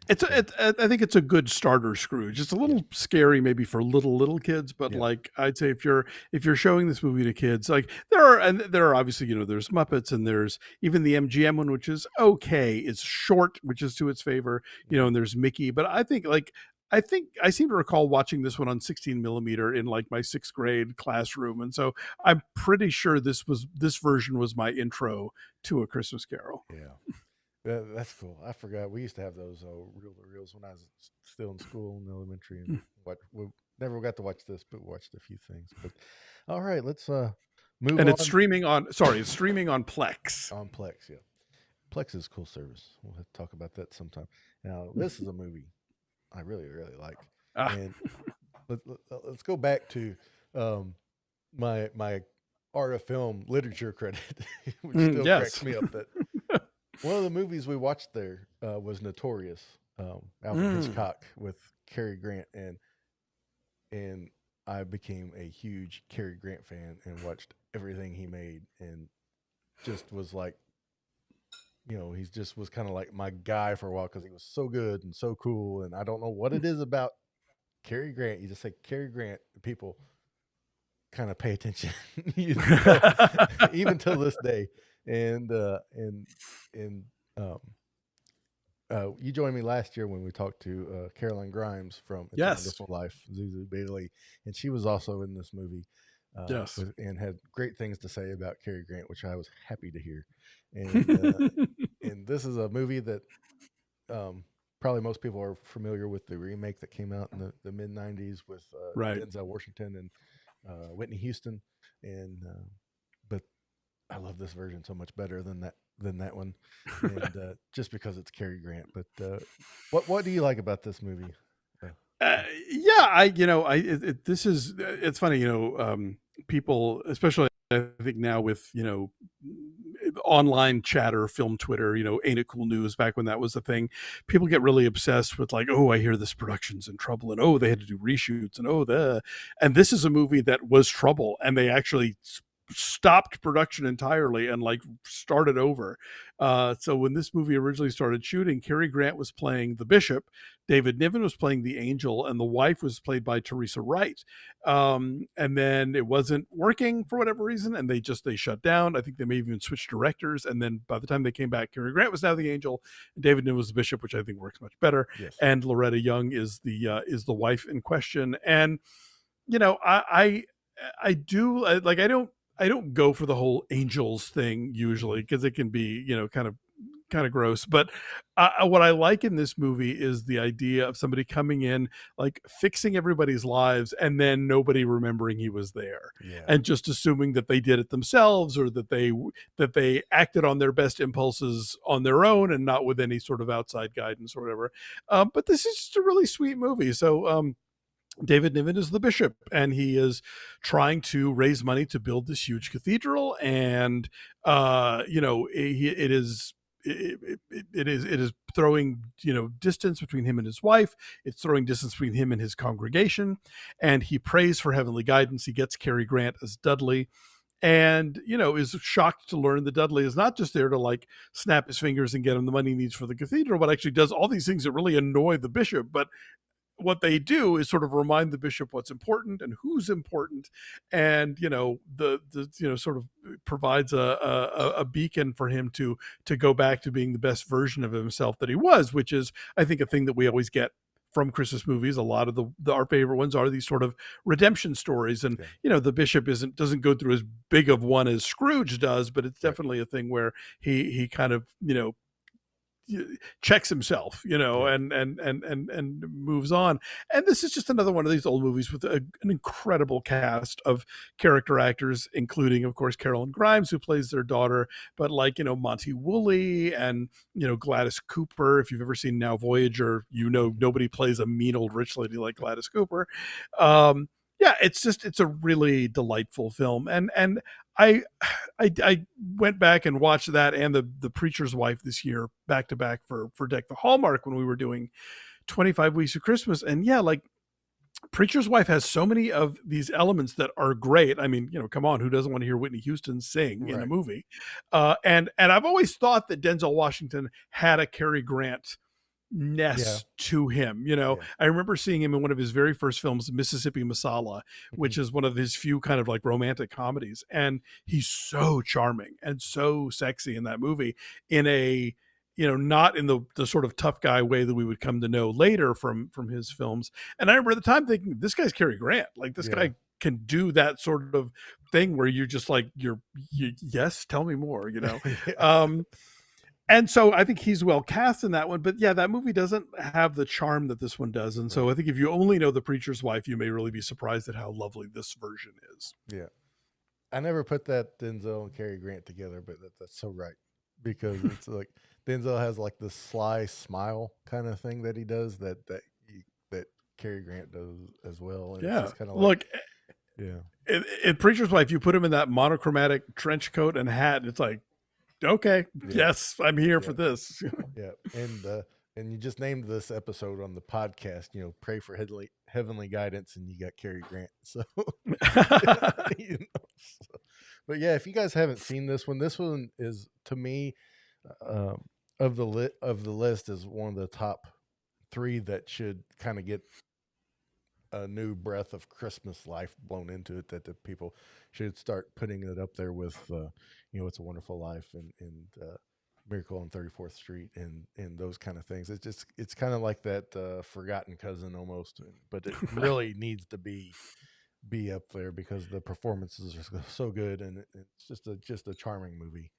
It's so I think it's a good starter Scrooge. It's a yeah, little scary maybe for little kids, but yeah, like I'd say if you're showing this movie to kids, like there are obviously, there's Muppets, and there's even the MGM one, which is okay. It's short, which is to its favor, mhm, and there's Mickey. But I think I seem to recall watching this one on 16 millimeter in like my sixth grade classroom, and so I'm pretty sure this version was my intro to A Christmas Carol. yeah. That's cool. I forgot we used to have those reel to reels when I was still in school in elementary, and we never got to watch this, but watched a few things. But all right, let's move And it's on. streaming on, sorry, it's streaming on Plex. On Plex, yeah. Plex is a cool service. We'll have to talk about that sometime. Now, this is a movie I really, really like, Ah, and let's go back to um, my art of film literature credit, which still cracks yes. me up. That one of the movies we watched there was Notorious, Alfred Mm, Hitchcock with Cary Grant, and I became a huge Cary Grant fan and watched everything he made, and just was like, he's just was kind of like my guy for a while because he was so good and so cool, and I don't know what it is about Cary Grant. You just say Cary Grant, people kind of pay attention, even till this day, and um, you joined me last year when we talked to Caroline Grimes from It's a yes. Wonderful Life, Zuzu Bailey, and she was also in this movie, Yes. and had great things to say about Cary Grant, which I was happy to hear. And this is a movie that probably most people are familiar with the remake that came out in the mid '90s with Right. Denzel Washington and Whitney Houston, and but I love this version so much better than that one, and just because it's Cary Grant. But what do you like about this movie? Uh, Yeah, this is, it's funny, people, especially I think now with, online chatter, film Twitter, ain't it cool news back when that was a thing. People get really obsessed with like, oh, I hear this production's in trouble, and oh, they had to do reshoots, and and this is a movie that was trouble, and they actually stopped production entirely and like started over. So when this movie originally started shooting, Cary Grant was playing the bishop, David Niven was playing the angel, and the wife was played by Teresa Wright. And then it wasn't working for whatever reason, and they shut down. I think they may even switch directors. And then by the time they came back, Cary Grant was now the angel, and David Niven was the bishop, which I think works much better. yes. And Loretta Young is the wife in question. And I do like I don't go for the whole angels thing usually Hmm. because it can be kind of gross. But what I like in this movie is the idea of somebody coming in, like fixing everybody's lives, and then nobody remembering he was there, Yeah. and just assuming that they did it themselves, or that they acted on their best impulses on their own and not with any sort of outside guidance or whatever. But this is just a really sweet movie. So David Niven is the bishop, and he is trying to raise money to build this huge cathedral. And it is it is throwing distance between him and his wife. It's throwing distance between him and his congregation. And he prays for heavenly guidance. He gets Cary Grant as Dudley, and is shocked to learn that Dudley is not just there to like snap his fingers and get him the money he needs for the cathedral, but actually does all these things that really annoy the bishop. But what they do is sort of remind the bishop what's important and who's important, and the sort of provides a beacon for him to go back to being the best version of himself that he was, which is, I think, a thing that we always get from Christmas movies. A lot of our favorite ones are these sort of redemption stories, and Yeah. the bishop doesn't go through as big of one as Scrooge does, but it's Right. definitely a thing where he kind of checks himself, Yeah. and moves on. And this is just another one of these old movies with an incredible cast of character actors, including, of course, Carolyn Grimes, who plays their daughter, but like, Monty Woolley and, Gladys Cooper. If you've ever seen Now Voyager, nobody plays a mean old rich lady like Gladys Cooper. Yeah, it's a really delightful film. And I I went back and watched that and the Preacher's Wife this year back to back for Deck the Hallmark when we were doing 25 Weeks of Christmas. And yeah, like Preacher's Wife has so many of these elements that are great. I mean, come on, who doesn't want to hear Whitney Houston sing in a Right. movie? And I've always thought that Denzel Washington had a Cary Grant Yeah. ness to him. Yeah. I remember seeing him in one of his very first films, Mississippi Masala, Mhm. which is one of his few kind of like romantic comedies. And he's so charming and so sexy in that movie in a, not in the sort of tough guy way that we would come to know later from his films. And I remember at the time thinking, this guy's Cary Grant. Like this Yeah. guy can do that sort of thing where you're just like, yes, tell me more, Yeah. um, and so I think he's well cast in that one. But yeah, that movie doesn't have the charm that this one does. And so Right. I think if you only know The Preacher's Wife, you may really be surprised at how lovely this version is. Yeah. I never put that Denzel and Cary Grant together, but that's so right, because it's like Denzel has like this sly smile kind of thing that he does that Cary Grant does as well, and it's Yeah. just kind of like, Look, yeah, in Preacher's Wife, you put him in that monochromatic trench coat and hat, and it's like, okay, yeah, yes, I'm here for yeah, this. yeah, and you just named this episode on the podcast, pray for heavenly guidance, and you got Cary Grant, so you know, so- but yeah, if you guys haven't seen this one is to me, um, of the list is one of the top three that should kind of get a new breath of Christmas life blown into it. That the people should start putting it up there with, It's a Wonderful Life and Miracle on 34th Street and those kind of things. It's kind of like that forgotten cousin almost, but it really needs to be up there because the performances are so good and it's just a charming movie.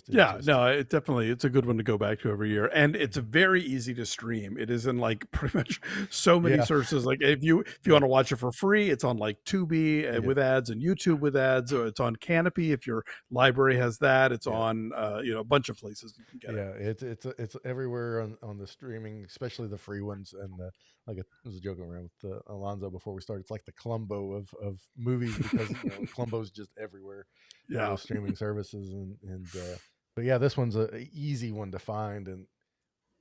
Yeah, Just no, it's a good one to go back to every year, and it's very easy to stream. It is in like pretty much so many yeah, services. Like if you yeah, want to watch it for free, it's on like Tubi yeah, with ads and YouTube with ads, or it's on Canopy if your library has that. It's yeah. on a bunch of places you can get it. Yeah, it's everywhere on the streaming, especially the free ones. And like I was joking around with Alonzo before we started. It's like the Columbo of movies because Columbo's just everywhere on Yeah, those streaming services. But yeah, this one's a easy one to find. And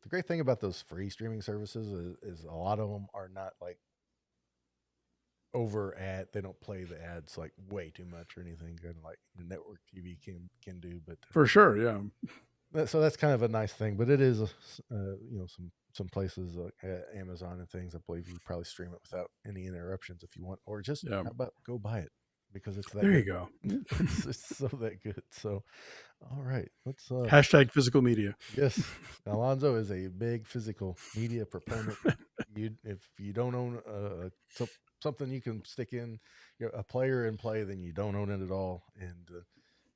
the great thing about those free streaming services is a lot of them are not like over ad. They don't play the ads like way too much or anything, kind of like network TV can do. But for sure. Yeah, so that's kind of a nice thing, but it is, some places like Amazon and things. I believe you probably stream it without any interruptions if you want, or just yeah. how about go buy it because it's that There you good. go. It's so that good. So, all right, let's. Hashtag physical media. Yes, Alonzo is a big physical media proponent. If you don't own something you can stick in, a player and play, then you don't own it at all, and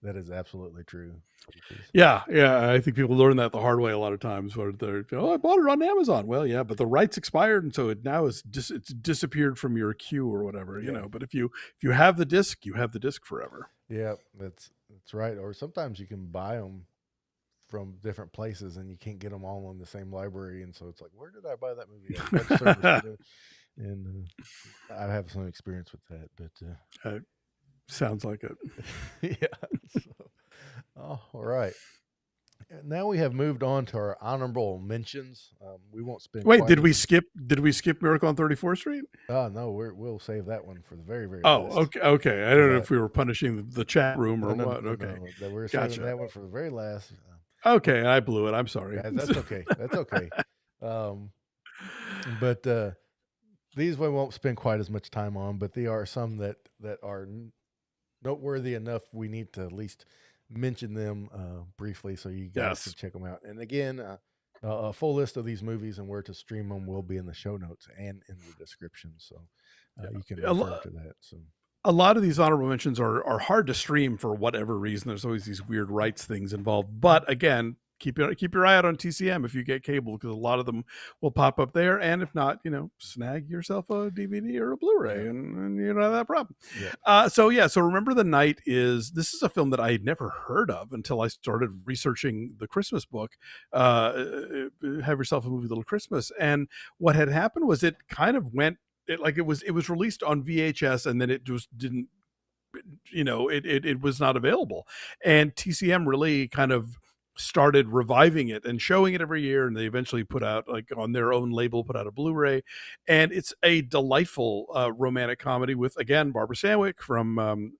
that is absolutely true. Because Yeah. I think people learn that the hard way a lot of times. Where they're, I bought it on Amazon. Well, yeah, but the rights expired, and so it now it's disappeared from your queue or whatever. yeah, But if you have the disc, you have the disc forever. yeah, that's right. Or sometimes you can buy them from different places, and you can't get them all in the same library, and so it's like, where did I buy that movie at? What service did it? And I have some experience with that, but Sounds like it. yeah. So, all right. Now we have moved on to our honorable mentions. We won't spend Wait, quite did as. we skip? Did we skip Miracle on 34th Street? No, we'll save that one for the very very Oh, last. okay. I don't know if we were punishing the chat room No, or no, what. no, Okay, no. We're saving gotcha. that one for the very last. Okay, I blew it. I'm sorry. That's okay. That's okay. Um, but these we won't spend quite as much time on. But there are some that are noteworthy enough. We need to at least mention them briefly so you guys can Yes. check them out. And again, a full list of these movies and where to stream them will be in the show notes and in the description. So you can A, refer lo- to that. So a lot of these honorable mentions are hard to stream for whatever reason. There's always these weird rights things involved. But again, keep your eye out on TCM if you get cable, because a lot of them will pop up there. And if not, snag yourself a DVD or a Blu-ray, Yeah. and you don't have that problem. Yeah. So Remember the Night this is a film that I had never heard of until I started researching the Christmas book. Have Yourself a Movie Little Christmas. And what had happened was it kind of went, it was released on VHS, and then it just didn't, it was not available. And TCM really kind of started reviving it and showing it every year, and they eventually put out, like, on their own label, put out a Blu-ray. And it's a delightful romantic comedy with, again, Barbara Stanwyck from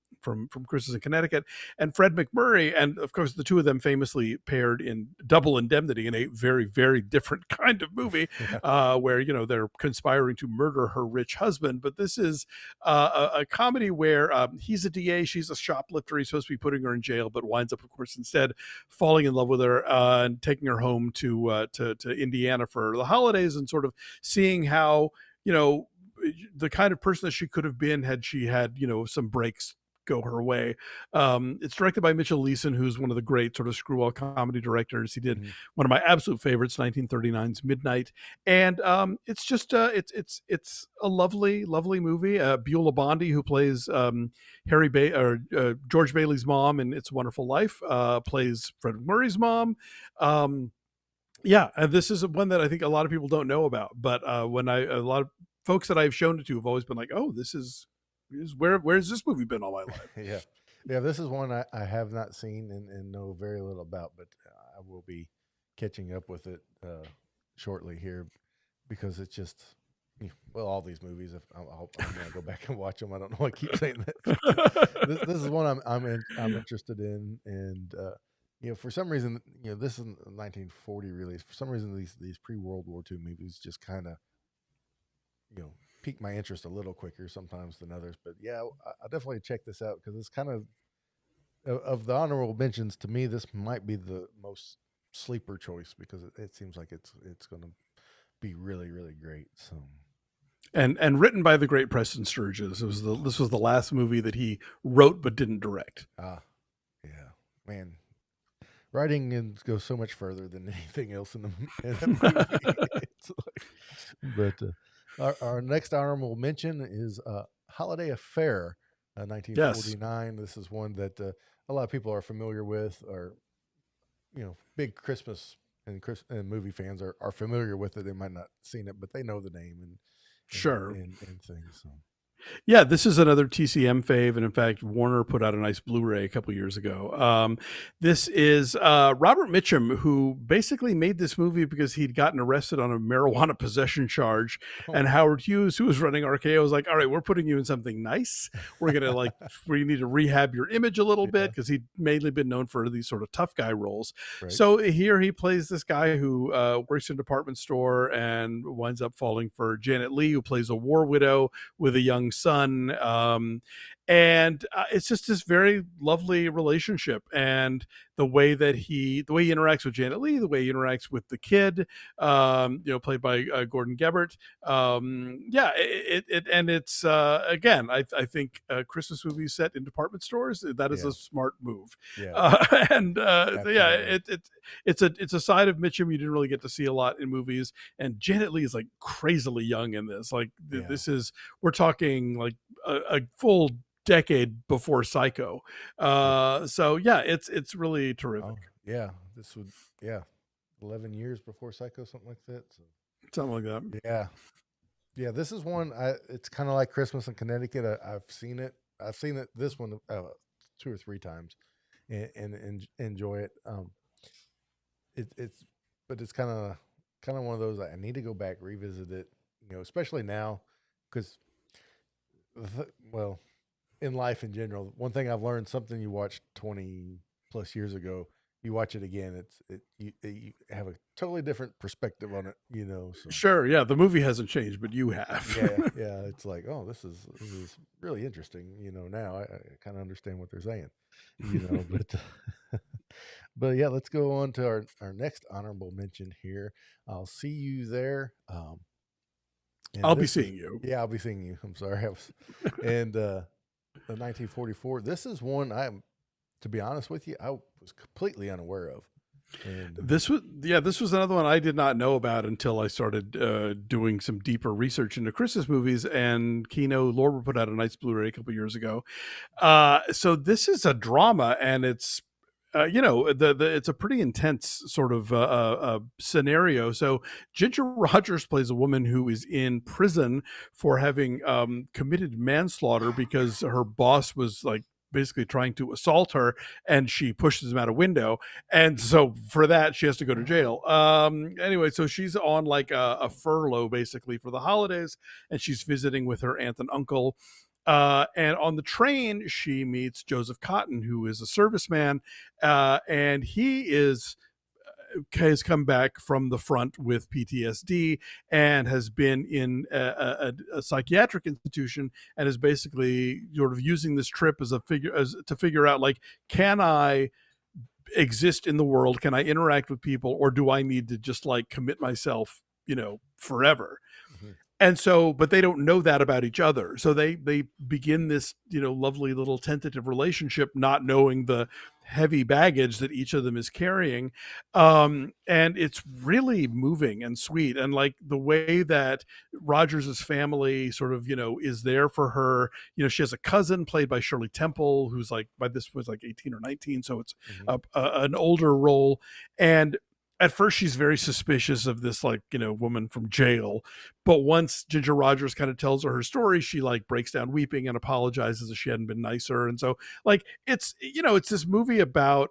Christmas in Connecticut, and Fred McMurray. And of course, the two of them famously paired in Double Indemnity, in a very, very different kind of movie, where, they're conspiring to murder her rich husband. But this is a comedy where he's a DA, she's a shoplifter. He's supposed to be putting her in jail, but winds up, of course, instead falling in love with her and taking her home to Indiana for the holidays, and sort of seeing how, the kind of person that she could have been had she had, some breaks go her way. It's directed by Mitchell Leeson, who's one of the great sort of screwball comedy directors. He did one of my absolute favorites, 1939's Midnight. And it's just it's a lovely movie. Beulah Bondi, who plays George Bailey's mom in It's a Wonderful Life, plays Fred McMurray's mom. Yeah, and this is one that I think a lot of people don't know about, but a lot of folks that I've shown it to have always been like, "Oh, where's this movie been all my life?" Yeah. This is one I have not seen and know very little about, but I will be catching up with it shortly here, because it's just, well, all these movies. If I'm gonna go back and watch them. I don't know. I keep saying that. This is one I'm interested in, and for some reason, this is a 1940 release. For some reason, these pre-World War II movies just kind of, pique my interest a little quicker sometimes than others. But yeah, I definitely check this out, because it's kind of the honorable mentions. To me, this might be the most sleeper choice, because it seems like it's going to be really, really great. So. And written by the great Preston Sturges. This was the last movie that he wrote but didn't direct. Yeah, man. Writing goes so much further than anything else in the movie. But our next honorable mention is Holiday Affair, 1949. Yes. This is one that a lot of people are familiar with, or big Christmas and movie fans are familiar with it. They might not have seen it, but they know the name and things. So. Yeah, this is another TCM fave, and in fact, Warner put out a nice Blu-ray a couple years ago. This is Robert Mitchum, who basically made this movie because he'd gotten arrested on a marijuana possession charge, and Howard Hughes, who was running RKO, was like, "All right, we're putting you in something nice. We're gonna we need to rehab your image a little bit," because he'd mainly been known for these sort of tough guy roles. Right. So here he plays this guy who works in a department store and winds up falling for Janet Leigh, who plays a war widow with a young son. And it's just this very lovely relationship, and the way he interacts with Janet Leigh, the way he interacts with the kid, played by Gordon Gebert. It's again, I think Christmas movies set in department stores, that is a smart move. It's a side of Mitchum you didn't really get to see a lot in movies, and Janet Leigh is like crazily young in this. We're talking like a full decade before Psycho. It's really terrific. This would 11 years before Psycho, something like that. Something like that. Yeah. This is one. It's kind of like Christmas in Connecticut. I've seen it. This one 2 or 3 times, and enjoy it. It's kind of one of those I need to go back, revisit it. Especially now, because in life in general, one thing I've learned, something you watched 20 plus years ago, you watch it again, you have a totally different perspective on it, So. Sure, yeah, the movie hasn't changed, but you have. Yeah, it's like, oh, this is really interesting, now I kind of understand what they're saying, but yeah, let's go on to our next honorable mention here. I'll see you there. I'll be seeing you. Yeah, I'll be seeing you. I'm sorry. The 1944. This is one to be honest with you, I was completely unaware of. And this was another one I did not know about until I started doing some deeper research into Christmas movies. And Kino Lorber put out a nice Blu-ray a couple years ago. So this is a drama, and it's it's a pretty intense sort of scenario. So Ginger Rogers plays a woman who is in prison for having committed manslaughter because her boss was like basically trying to assault her, and she pushes him out a window, and so for that she has to go to jail. Anyway, so she's on like a furlough basically for the holidays, and she's visiting with her aunt and uncle. And on the train, she meets Joseph Cotton, who is a serviceman, and he has come back from the front with PTSD and has been in a psychiatric institution, and is basically sort of using this trip as to figure out, like, can I exist in the world? Can I interact with people, or do I need to just like commit myself, forever? mhm. And so, but they don't know that about each other, so they begin this lovely little tentative relationship, not knowing the heavy baggage that each of them is carrying. And it's really moving and sweet, and like the way that Rogers's family sort of is there for her. She has a cousin played by Shirley Temple, who's like, by this was like 18 or 19, so it's Hmm. an older role. And at first she's very suspicious of this, like, woman from jail, but once Ginger Rogers kind of tells her story, she like breaks down weeping and apologizes if she hadn't been nicer. And so, like, it's this movie about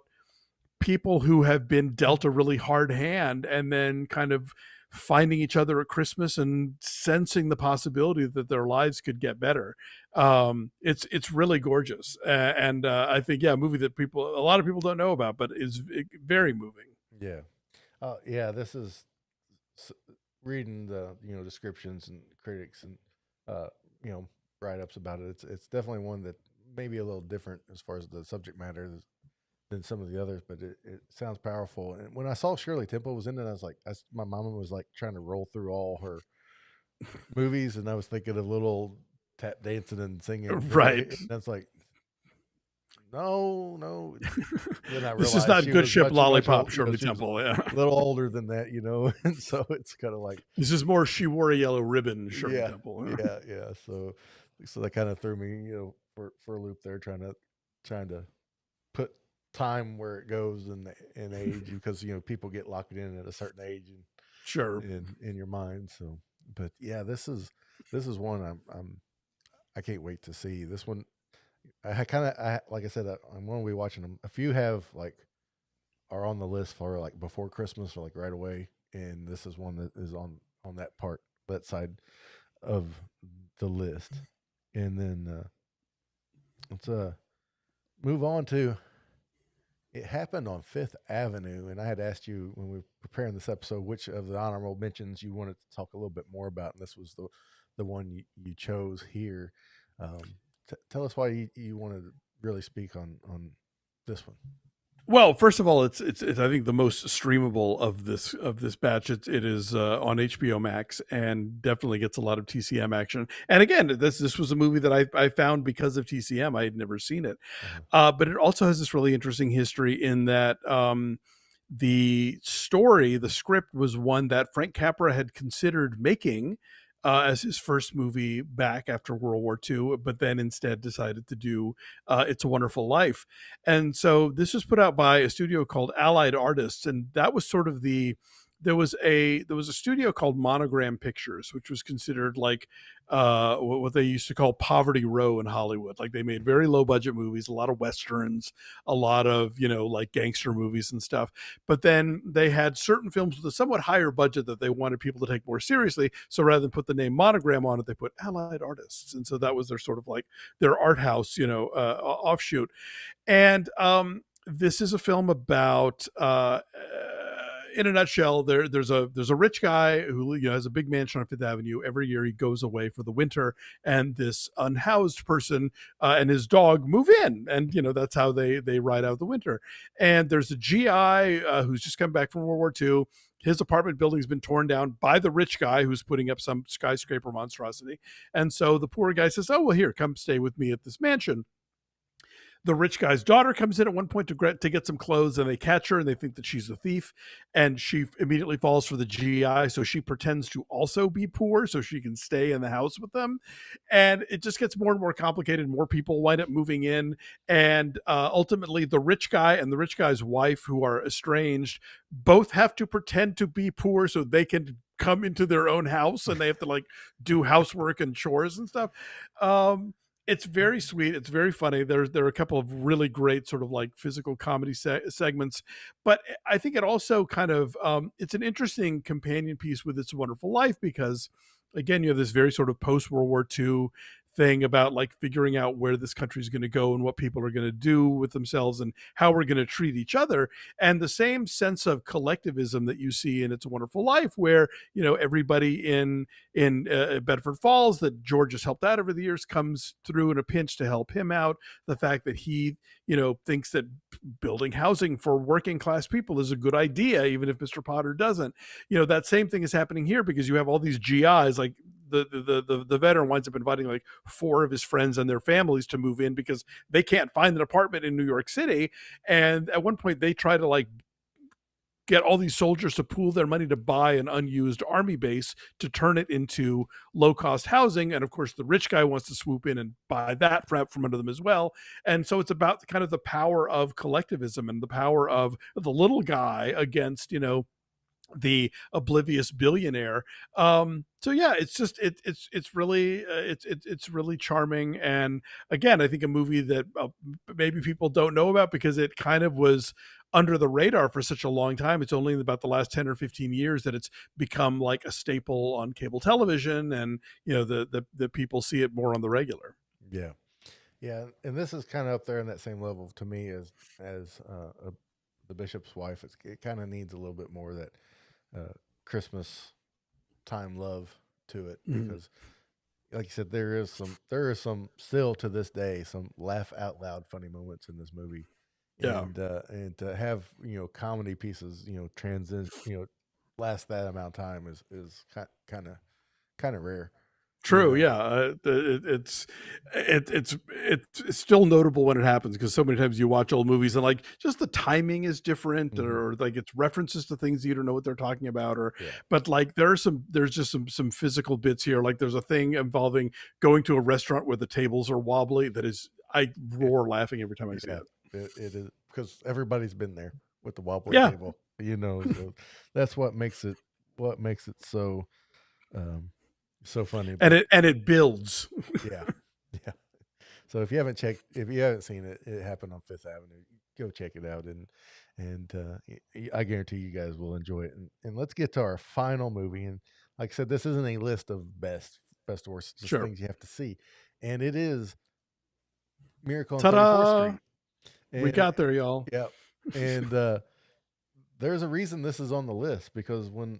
people who have been dealt a really hard hand, and then kind of finding each other at Christmas and sensing the possibility that their lives could get better. It's really gorgeous, and I think, yeah, a movie that a lot of people don't know about, but is very moving. Yeah. Yeah, this is s- reading the descriptions and critics and uh, you know write ups about it. It's definitely one that may be a little different as far as the subject matter than some of the others, but it sounds powerful. And when I saw Shirley Temple was in it, I was like, my mama was like trying to roll through all her movies, and I was thinking of little tap dancing and singing, Right. and that's like, no, no. Then I This is realized not she good was ship much lollipop, old. Shirley She was Temple. Yeah. a little older than that, and so it's kind of like, This is more She Wore a Yellow Ribbon, Shirley yeah, Temple. Yeah. yeah. So that kind of threw me, for a loop there, trying to put time where it goes in age, because people get locked in at a certain age and Sure. in your mind. So, but yeah, this is one I can't wait to see this one. I like I said, I'm going to be watching them. A few have like are on the list for like before Christmas or like right away, and this is one that is on that side of the list. And then let's move on to, it happened on Fifth Avenue, and I had asked you when we were preparing this episode which of the honorable mentions you wanted to talk a little bit more about, and this was the one you chose here. Tell us why you wanted to really speak on this one. Well, first of all, it's I think the most streamable of this batch. It is on HBO Max, and definitely gets a lot of TCM action. And again, this was a movie that I found because of TCM. I had never seen it, Uh-huh. but it also has this really interesting history in that the story, the script, was one that Frank Capra had considered making as his first movie back after World War II, but then instead decided to do It's a Wonderful Life. And so this was put out by a studio called Allied Artists, and that was sort of there was a studio called Monogram Pictures, which was considered like what they used to call Poverty Row in Hollywood. Like, they made very low budget movies, a lot of westerns, a lot of like gangster movies and stuff. But then they had certain films with a somewhat higher budget that they wanted people to take more seriously. So rather than put the name Monogram on it, they put Allied Artists, and so that was their sort of like their art house, offshoot. And this is a film about in a nutshell, there's a rich guy who has a big mansion on Fifth Avenue. Every year he goes away for the winter, and this unhoused person and his dog move in, and that's how they ride out the winter. And there's a GI who's just come back from World War II. His apartment building's been torn down by the rich guy who's putting up some skyscraper monstrosity, and so the poor guy says, "Oh, well, here, come stay with me at this mansion." the rich guy's daughter comes in at one point to get some clothes, and they catch her and they think that she's a thief, and she immediately falls for the GI. So she pretends to also be poor so she can stay in the house with them, and it just gets more and more complicated. More people wind up moving in, and ultimately the rich guy and the rich guy's wife, who are estranged, both have to pretend to be poor so they can come into their own house, and they have to like do housework and chores and stuff. um it's very sweet. It's very funny. There are a couple of really great sort of like physical comedy segments, but I think it also kind of it's an interesting companion piece with It's a Wonderful Life, because again, you have this very sort of post World War II thing about like figuring out where this country is going to go and what people are going to do with themselves and how we're going to treat each other, and the same sense of collectivism that you see in It's a Wonderful Life, where everybody in Bedford Falls that George has helped out over the years comes through in a pinch to help him out. The fact that he thinks that building housing for working class people is a good idea, even if Mr. Potter doesn't. That same thing is happening here, because you have all these GIs, like the veteran winds up inviting like 4 of his friends and their families to move in because they can't find an apartment in New York City. And at one point they try to like get all these soldiers to pool their money to buy an unused army base to turn it into low-cost housing. And of course, the rich guy wants to swoop in and buy that from under them as well. And so it's about kind of the power of collectivism and the power of the little guy against, the oblivious billionaire. So yeah, it's just it's really it's really charming. And again, I think a movie that maybe people don't know about because it kind of was under the radar for such a long time. It's only in about the last 10 or 15 years that it's become like a staple on cable television, and the people see it more on the regular. Yeah. Yeah, and this is kind of up there in that same level to me as the bishop's wife. It kind of needs a little bit more of that Christmas time love to it, because, like you said, there is some still to this day some laugh out loud funny moments in this movie, Yeah. and to have comedy pieces transcend last that amount of time is kind of rare. True. And Yeah. It's still notable when it happens, because so many times you watch old movies and like just the timing is different, Mhm. or like it's references to things you don't know what they're talking about, or Yeah. but like there's just some physical bits here. Like there's a thing involving going to a restaurant where the tables are wobbly that is, I Yeah. roar laughing every time I see Yeah, it. it is, because everybody's been there with the wobbly Yeah. table, so that's what makes it so um, so funny. And But it builds. yeah, yeah. So if you haven't seen it, it happened on Fifth Avenue. Go check it out, and I guarantee you guys will enjoy it. And let's get to our final movie. And like I said, this isn't a list of best or worst, just Sure. things you have to see, and it is Miracle on 34th Ta-da. Street. We And got there, y'all. yeah, and there's a reason this is on the list, because when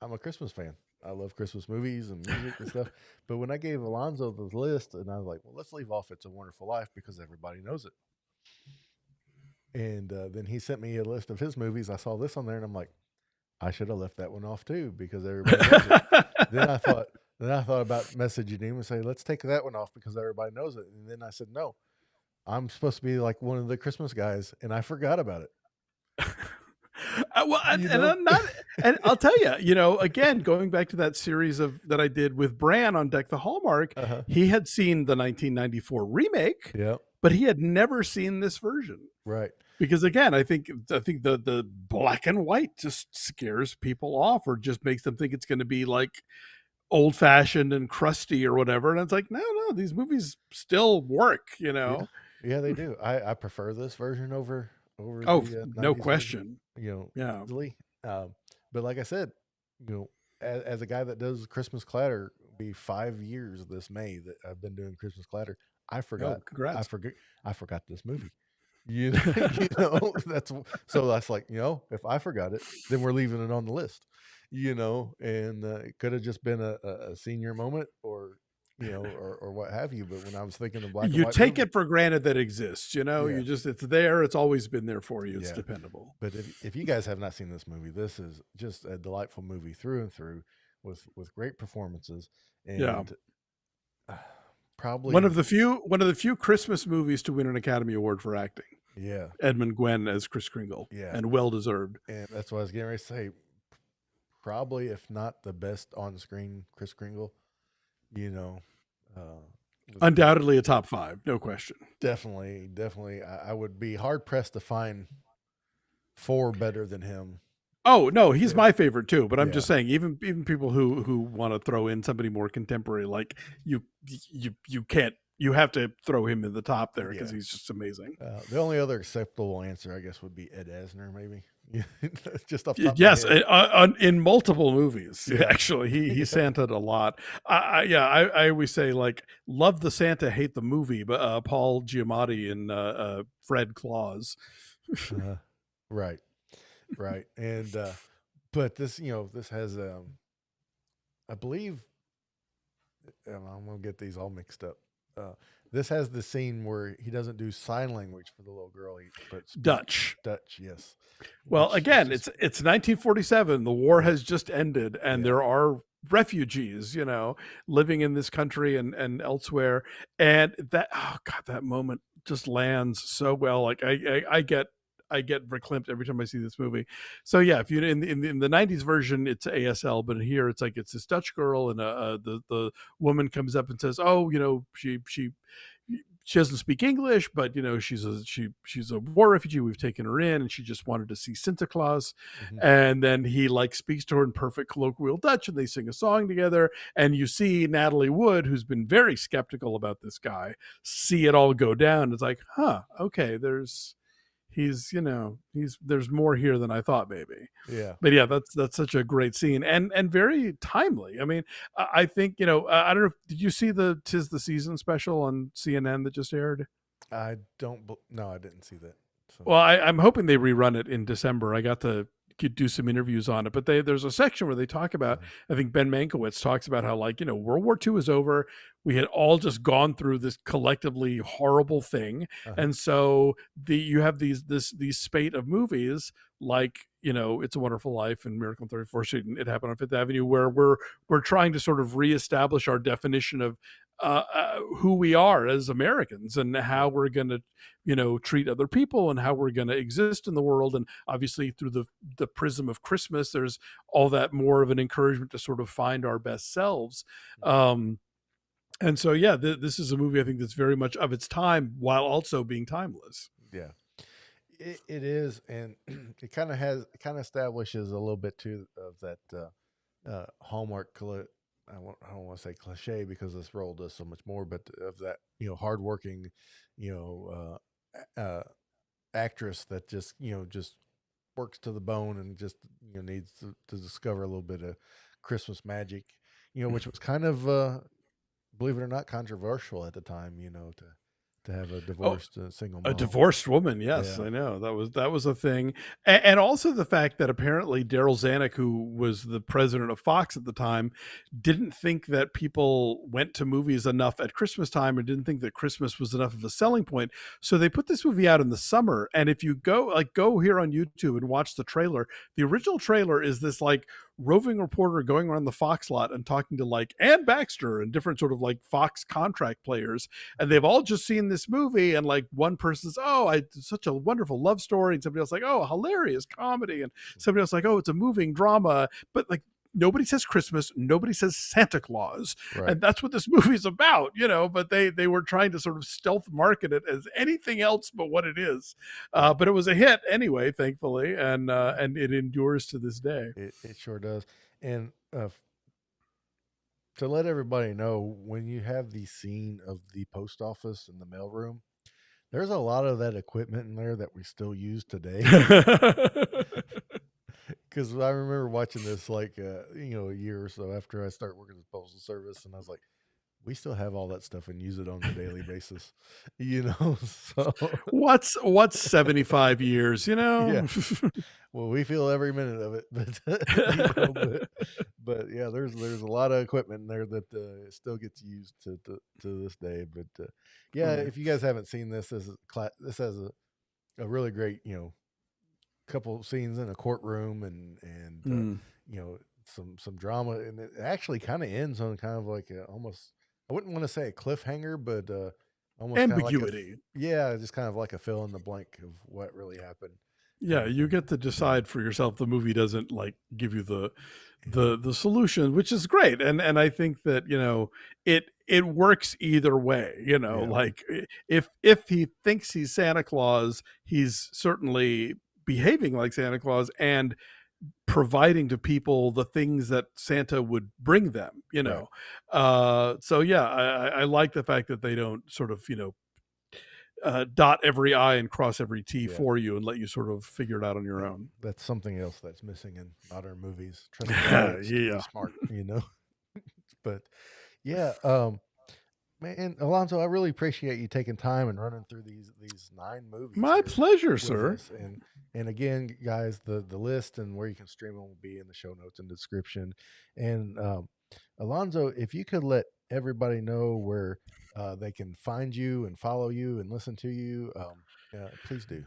I'm a Christmas fan, I love Christmas movies and music and stuff. But when I gave Alonzo the list, and I was like, well, let's leave off It's a Wonderful Life because everybody knows it. And then he sent me a list of his movies. I saw this on there, and I'm like, I should have left that one off too because everybody knows it. Then I thought, then I thought about messaging him and say, let's take that one off because everybody knows it. And then I said, no, I'm supposed to be like one of the Christmas guys, and I forgot about it. Well, You and know? I'm not, and I'll tell you, again, going back to that series of that I did with Bran on Deck the Hallmark, Uh-huh. he had seen the 1994 remake, Yeah. but he had never seen this version. Right. Because again, I think the black and white just scares people off, or just makes them think it's going to be like old fashioned and crusty or whatever. And it's like, no, these movies still work. Yeah. Yeah, they do. I prefer this version over Oh, the no 90s version, question. Yeah. easily. But like I said, as a guy that does Christmas Clatter, be 5 years this May that I've been doing Christmas Clatter, I Oh, forgot. I congrats. forget. I forgot this movie. You know, that's like, if I forgot it, then we're leaving it on the list. And it could have just been a senior moment, or what have you. But when I was thinking of black and You white take movies, it for granted that it exists, yeah, it's there, it's always been there for you, it's yeah. dependable. But if you guys have not seen this movie, this is just a delightful movie through and through, with great performances, Yeah. and probably, one of the few Christmas movies to win an Academy Award for acting. yeah, Edmund Gwenn as Kris Kringle, yeah, and well deserved. and that's what I was getting ready to say. Probably, if not the best on screen Kris Kringle, you know, uh, Undoubtedly a top 5, no question. definitely, definitely, I would be hard pressed to find 4 better than him. Oh no, he's If, my favorite too. But I'm yeah, just saying, even people who want to throw in somebody more contemporary, like you can't. You have to throw him in the top there because yeah. he's just amazing. The only other acceptable answer, I guess, would be Ed Asner, maybe. Just off the top of my Yes, head. in multiple movies. Yeah, Actually, he yeah. Santaed a lot. I always say like love the Santa, hate the movie, but Paul Giamatti and Fred Claus. Right, right, and but this, this has, I believe, I'm gonna get these all mixed up. Uh, this has the scene where he doesn't do sign language for the little girl, but speaks Dutch. Dutch. Yes, Well, which is again, just it's 1947. The war yeah, has just ended, and yeah. there are refugees, living in this country and elsewhere. And that, oh god, that moment just lands so well. Like I get verklempt every time I see this movie. So yeah, if you in the '90s version, it's ASL, but here it's like it's this Dutch girl, and the woman comes up and says, "Oh, she doesn't speak English, but she's a war refugee. We've taken her in, and she just wanted to see Santa Claus." Hmm. And then he like speaks to her in perfect colloquial Dutch, and they sing a song together. And you see Natalie Wood, who's been very skeptical about this guy, see it all go down. It's like, huh, okay, he's there's more here than I thought, maybe. Yeah, But yeah, that's such a great scene, and very timely. I mean, I think I don't know. Did you see the "Tis the Season" special on CNN that just aired? I don't. No, I didn't see that. So, Well, I'm hoping they rerun it in December. I got to do some interviews on it, but there's a section where they talk about. uh-huh, I think Ben Mankiewicz talks about how World War II is over. We had all just gone through this collectively horrible thing, uh-huh, and so you have these spate of movies like It's a Wonderful Life and Miracle on 34th Street and It Happened on Fifth Avenue, where we're trying to sort of reestablish our definition of who we are as Americans and how right, we're going to treat other people and how we're going to exist in the world. And obviously through the prism of Christmas, there's all that more of an encouragement to sort of find our best selves. And so yeah, this is a movie I think that's very much of its time while also being timeless. yeah. It is, and it kind of establishes a little bit too of that hallmark. I don't want to say cliche because this role does so much more, but of that hardworking, you know, actress that just works to the bone and just needs to discover a little bit of Christmas magic, which was kind of believe it or not controversial at the time, to have a Oh, divorced single a mom. divorced woman, yes, Yeah. I know that was a thing, and also the fact that apparently Daryl Zanuck, who was the president of Fox at the time, didn't think that people went to movies enough at Christmas time, or didn't think that Christmas was enough of a selling point. So they put this movie out in the summer, and if you go here on YouTube and watch the trailer, the original trailer is this like roving reporter going around the Fox lot and talking to like Ann Baxter and different sort of like Fox contract players, and they've all just seen this movie, and like one person's, oh, it's such a wonderful love story, and somebody else like, oh, hilarious comedy, and somebody else like, oh, it's a moving drama. But like nobody says Christmas, nobody says Santa Claus, Right. and that's what this movie's about, but they were trying to sort of stealth market it as anything else but what it is. Right. But it was a hit anyway, thankfully, and it endures to this day. It sure does. And to let everybody know, when you have the scene of the post office and the mailroom, there's a lot of that equipment in there that we still use today. Because I remember watching this like a year or so after I started working at the postal service, and I was like, we still have all that stuff and use it on a daily basis, So What's 75 years, yeah, well, we feel every minute of it, but but yeah, there's a lot of equipment in there that still gets used to this day. But yeah, Right. if you guys haven't seen this, this has a really great couple scenes in a courtroom and Mm. some drama, and it actually kind of ends on kind of like almost I wouldn't want to say a cliffhanger, but almost kind of like Ambiguity. yeah, just kind of like a fill in the blank of what really happened. Yeah, you And get to decide for yourself. The movie doesn't like give you the yeah, the solution, which is great. And I think that, it works either way. yeah, Like, if he thinks he's Santa Claus, he's certainly behaving like Santa Claus and providing to people the things that Santa would bring them. right, So yeah, I like the fact that they don't sort of, dot every I and cross every T yeah. for you and let you sort of figure it out on your Yeah, own. that's something else that's missing in modern movies. Trust the audience to be Yeah. smart, you know. But yeah, man, Alonso, I really appreciate you taking time and running through these 9 movies My here pleasure, with sir. us. And again, guys, the list and where you can stream them will be in the show notes and description. And Alonso, if you could let everybody know where they can find you and follow you and listen to you, please do.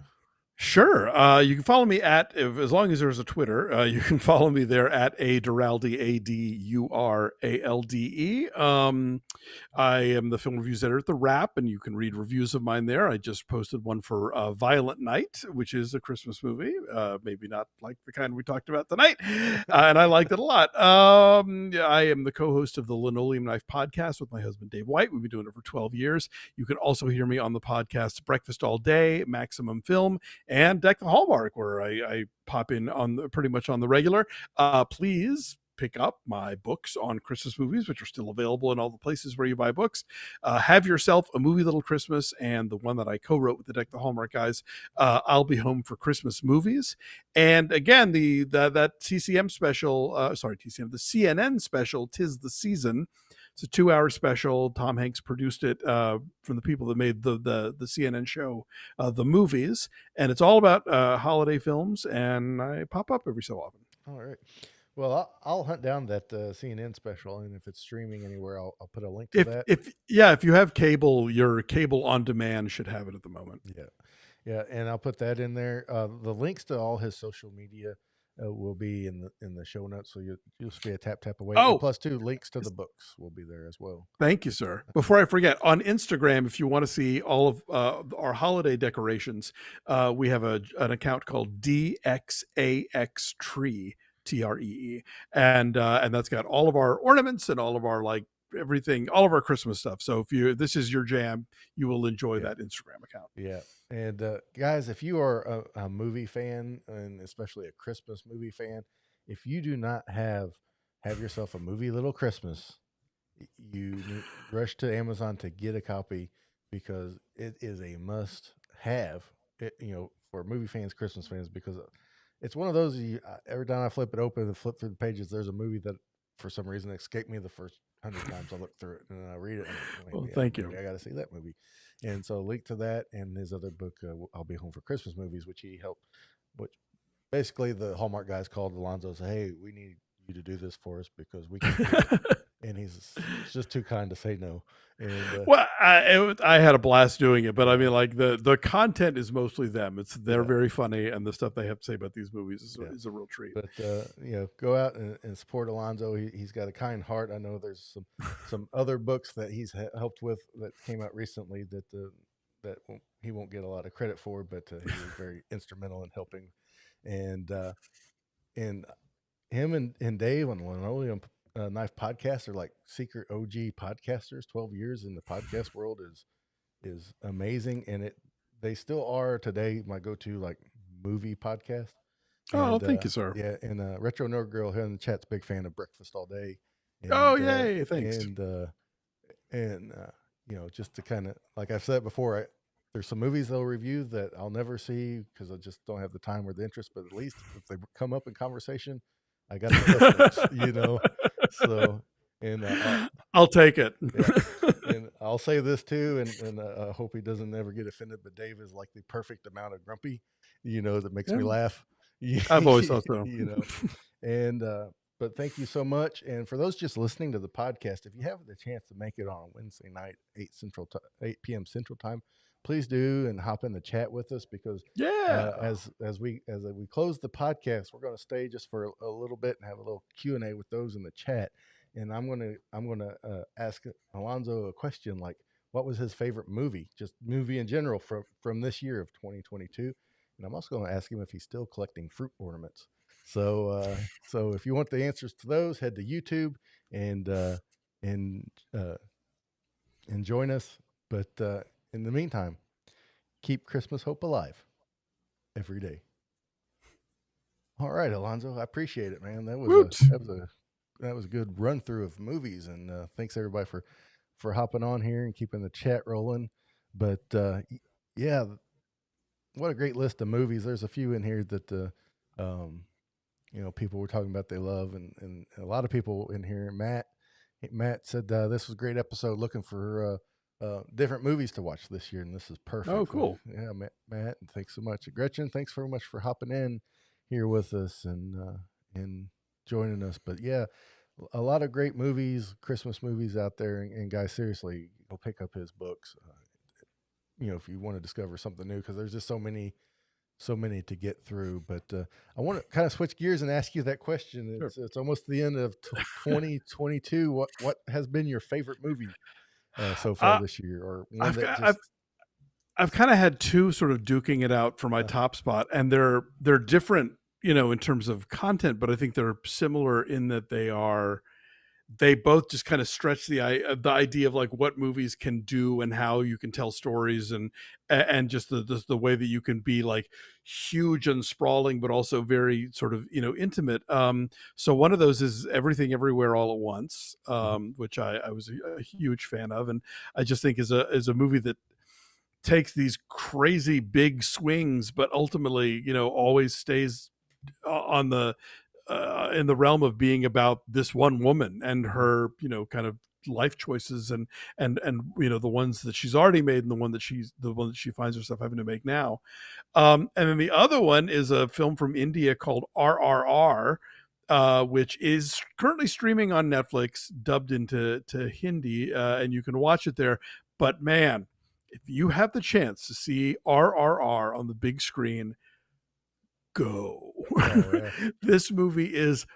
Sure. You can follow me as long as there's a Twitter, you can follow me there at A Duralde, Aduralde. I am the film reviews editor at The Wrap, and you can read reviews of mine there. I just posted one for Violent Night, which is a Christmas movie. Maybe not like the kind we talked about tonight, and I liked it a lot. Yeah, I am the co-host of the Linoleum Knife podcast with my husband Dave White. We've been doing it for 12 years. You can also hear me on the podcast Breakfast All Day, Maximum Film, and Deck the Hallmark, where I pop in pretty much on the regular. Please pick up my books on Christmas movies, which are still available in all the places where you buy books. Have Yourself a Movie Little Christmas, and the one that I co-wrote with the Deck the Hallmark guys, I'll Be Home for Christmas Movies. And again, that TCM special, TCM, the CNN special, Tis the Season. It's a 2-hour special. Tom Hanks produced it from the people that made the CNN show, The Movies, and it's all about holiday films. And I pop up every so often. All right. Well, I'll hunt down that CNN special, and if it's streaming anywhere, I'll put a link to that. If you have cable, your cable on demand should have it at the moment. Yeah, yeah, and I'll put that in there. The links to all his social media will be in the show notes, so you'll just be a tap away. And Oh, plus, 2 links to the books will be there as well. thank you, sir. Before I forget, on Instagram, if you want to see all of our holiday decorations, we have an account called DXAX Tree, TREE, and that's got all of our ornaments and all of our like everything, all of our Christmas stuff. So if this is your jam, you will enjoy Yeah. that Instagram account. Yeah, and guys, if you are a movie fan, and especially a Christmas movie fan, if you do not have yourself a movie Little Christmas, you rush to Amazon to get a copy because it is a must have. For movie fans, Christmas fans, because it's one of those every time I flip it open and flip through the pages, there's a movie that for some reason escaped me the first 100 times I look through it, and then I read it. And I'm like, Well, yeah, thank maybe you. I got to see that movie. And so, link to that and his other book, "I'll Be Home for Christmas Movies," which he helped. Which basically the Hallmark guys called Alonzo and said, "Hey, we need you to do this for us because we can't do it." And he's just too kind to say no. And Well, I had a blast doing it, but I mean, like the content is mostly them. They're yeah, very funny, and the stuff they have to say about these movies yeah. is a real treat. But go out and support Alonzo. He's got a kind heart. I know there's some other books that he's helped with that came out recently that he won't get a lot of credit for, but he was very instrumental in helping. And him and Dave on the Linoleum Knife podcast are like secret OG podcasters. 12 years in the podcast world is amazing, and they still are today my go-to like movie podcast. Oh, And thank you, sir. yeah, and Retro Nerd Girl here in the chat's a big fan of Breakfast All Day, Oh, and yay! Thanks. and just to kind of like I've said before, there's some movies they'll review that I'll never see because I just don't have the time or the interest. But at least if they come up in conversation, I got the listeners. So, and I'll take it. yeah, and I'll say this too, and I hope he doesn't ever get offended. But Dave is like the perfect amount of grumpy, that makes me Yeah, laugh. I've always thought so. And but thank you so much. And for those just listening to the podcast, if you have the chance to make it on Wednesday night, 8 p.m. Central Time, please do and hop in the chat with us because Yeah. as we close the podcast, we're going to stay just for a little bit and have a little Q&A with those in the chat. and I'm gonna ask Alonzo a question like, what was his favorite movie, just movie in general from this year of 2022, and I'm also going to ask him if he's still collecting fruit ornaments. So if you want the answers to those, head to YouTube and and uh, and join us. But in the meantime, keep Christmas hope alive every day. All right, Alonzo, I appreciate it, man. That was a Woot. that was a good run through of movies, and thanks everybody for hopping on here and keeping the chat rolling. But yeah, what a great list of movies. There's a few in here that um, people were talking about they love, and a lot of people in here. Matt said this was a great episode. Looking for different movies to watch this year, and this is Oh, perfect. So cool. yeah, Matt, and thanks so much, Gretchen. Thanks very much for hopping in here with us and joining us. But yeah, a lot of great movies, Christmas movies out there. And guys, seriously, go pick up his books. If you want to discover something new, because there's just so many to get through. But I want to kind of switch gears and ask you that question. Sure. It's almost the end of 2022. What has been your favorite movie so far Uh, this year, or one I've that got, just I've kind of had two sort of duking it out for my uh, top spot, and they're different, in terms of content, but I think they're similar in that they both just kind of stretch the idea of like what movies can do and how you can tell stories, and just the way that you can be like huge and sprawling but also very sort of intimate. So one of those is Everything Everywhere All at Once, mhm, which I was a huge fan of, and I just think is a movie that takes these crazy big swings but ultimately always stays on the in the realm of being about this one woman and mhm, her, kind of life choices, and the ones that she's already made and the one that she finds herself having to make now. And then the other one is a film from India called RRR, which is currently streaming on Netflix, dubbed into Hindi, and you can watch it there. But man, if you have the chance to see RRR on the big screen, go. oh yeah, This movie is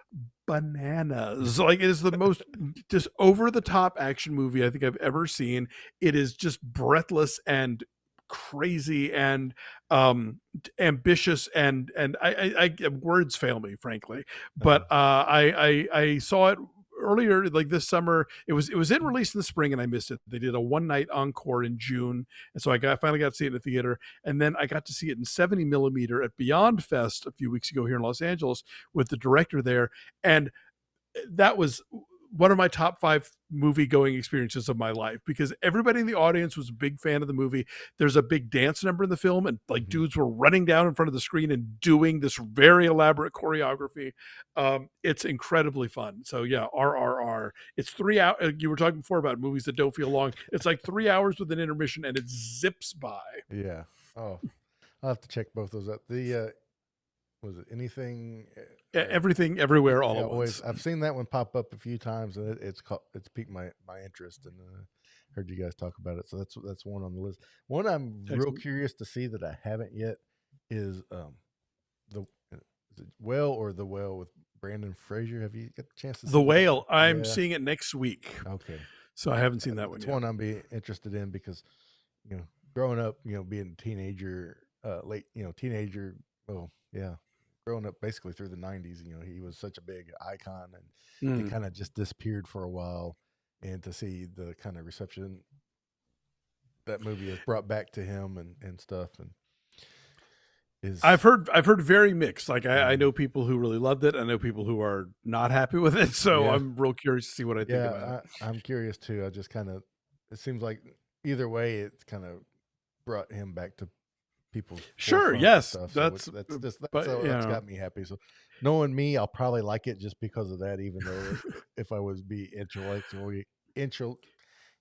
bananas. Like, it is the most just over the top action movie I think I've ever seen. It is just breathless and crazy and ambitious, and words fail me, frankly. But uh-huh. I saw it earlier, like this summer. It was in release in the spring, and I missed it. They did a one night encore in June, and so finally got to see it in the theater, and then I got to see it in 70 millimeter at Beyond Fest a few weeks ago here in Los Angeles with the director there, and that was one of my top 5 movie going experiences of my life, because everybody in the audience was a big fan of the movie. There's a big dance number in the film, and like Mhm. dudes were running down in front of the screen and doing this very elaborate choreography. It's incredibly fun. So yeah, RRR. It's 3 hours. You were talking before about movies that don't feel long. It's like 3 hours with an intermission, and it zips by. Yeah. Oh, I'll have to check both those out. The was it anything? Everything, everywhere, all Yeah, at always. once. I've seen that one pop up a few times, and it's piqued my interest, and heard you guys talk about it. So that's one on the list. One I'm real Excellent. curious to see that I haven't yet is the is it Whale or the Whale with Brandon Fraser. Have you got the chance to The see that one? Whale. I'm Yeah. seeing it next week, Okay. so I haven't seen that one That's yet. one I'm be interested in because you know growing up, being a teenager, late, teenager. Well, yeah, growing up basically through the '90s. He was such a big icon, and he Mm. kind of just disappeared for a while. And to see the kind of reception that movie has brought back to him and stuff, and is I've heard very mixed. Like, I mhm. know people who really loved it. I know people who are not happy with it. So Yeah, I'm real curious to see what I think about it. yeah. I'm curious too. I just kind of it seems like either way, it's kind of brought him back to people's Sure. forefront and Yes. stuff. So That's. that's But that's got me happy. So knowing me, I'll probably like it just because of that. Even though if I was be intro,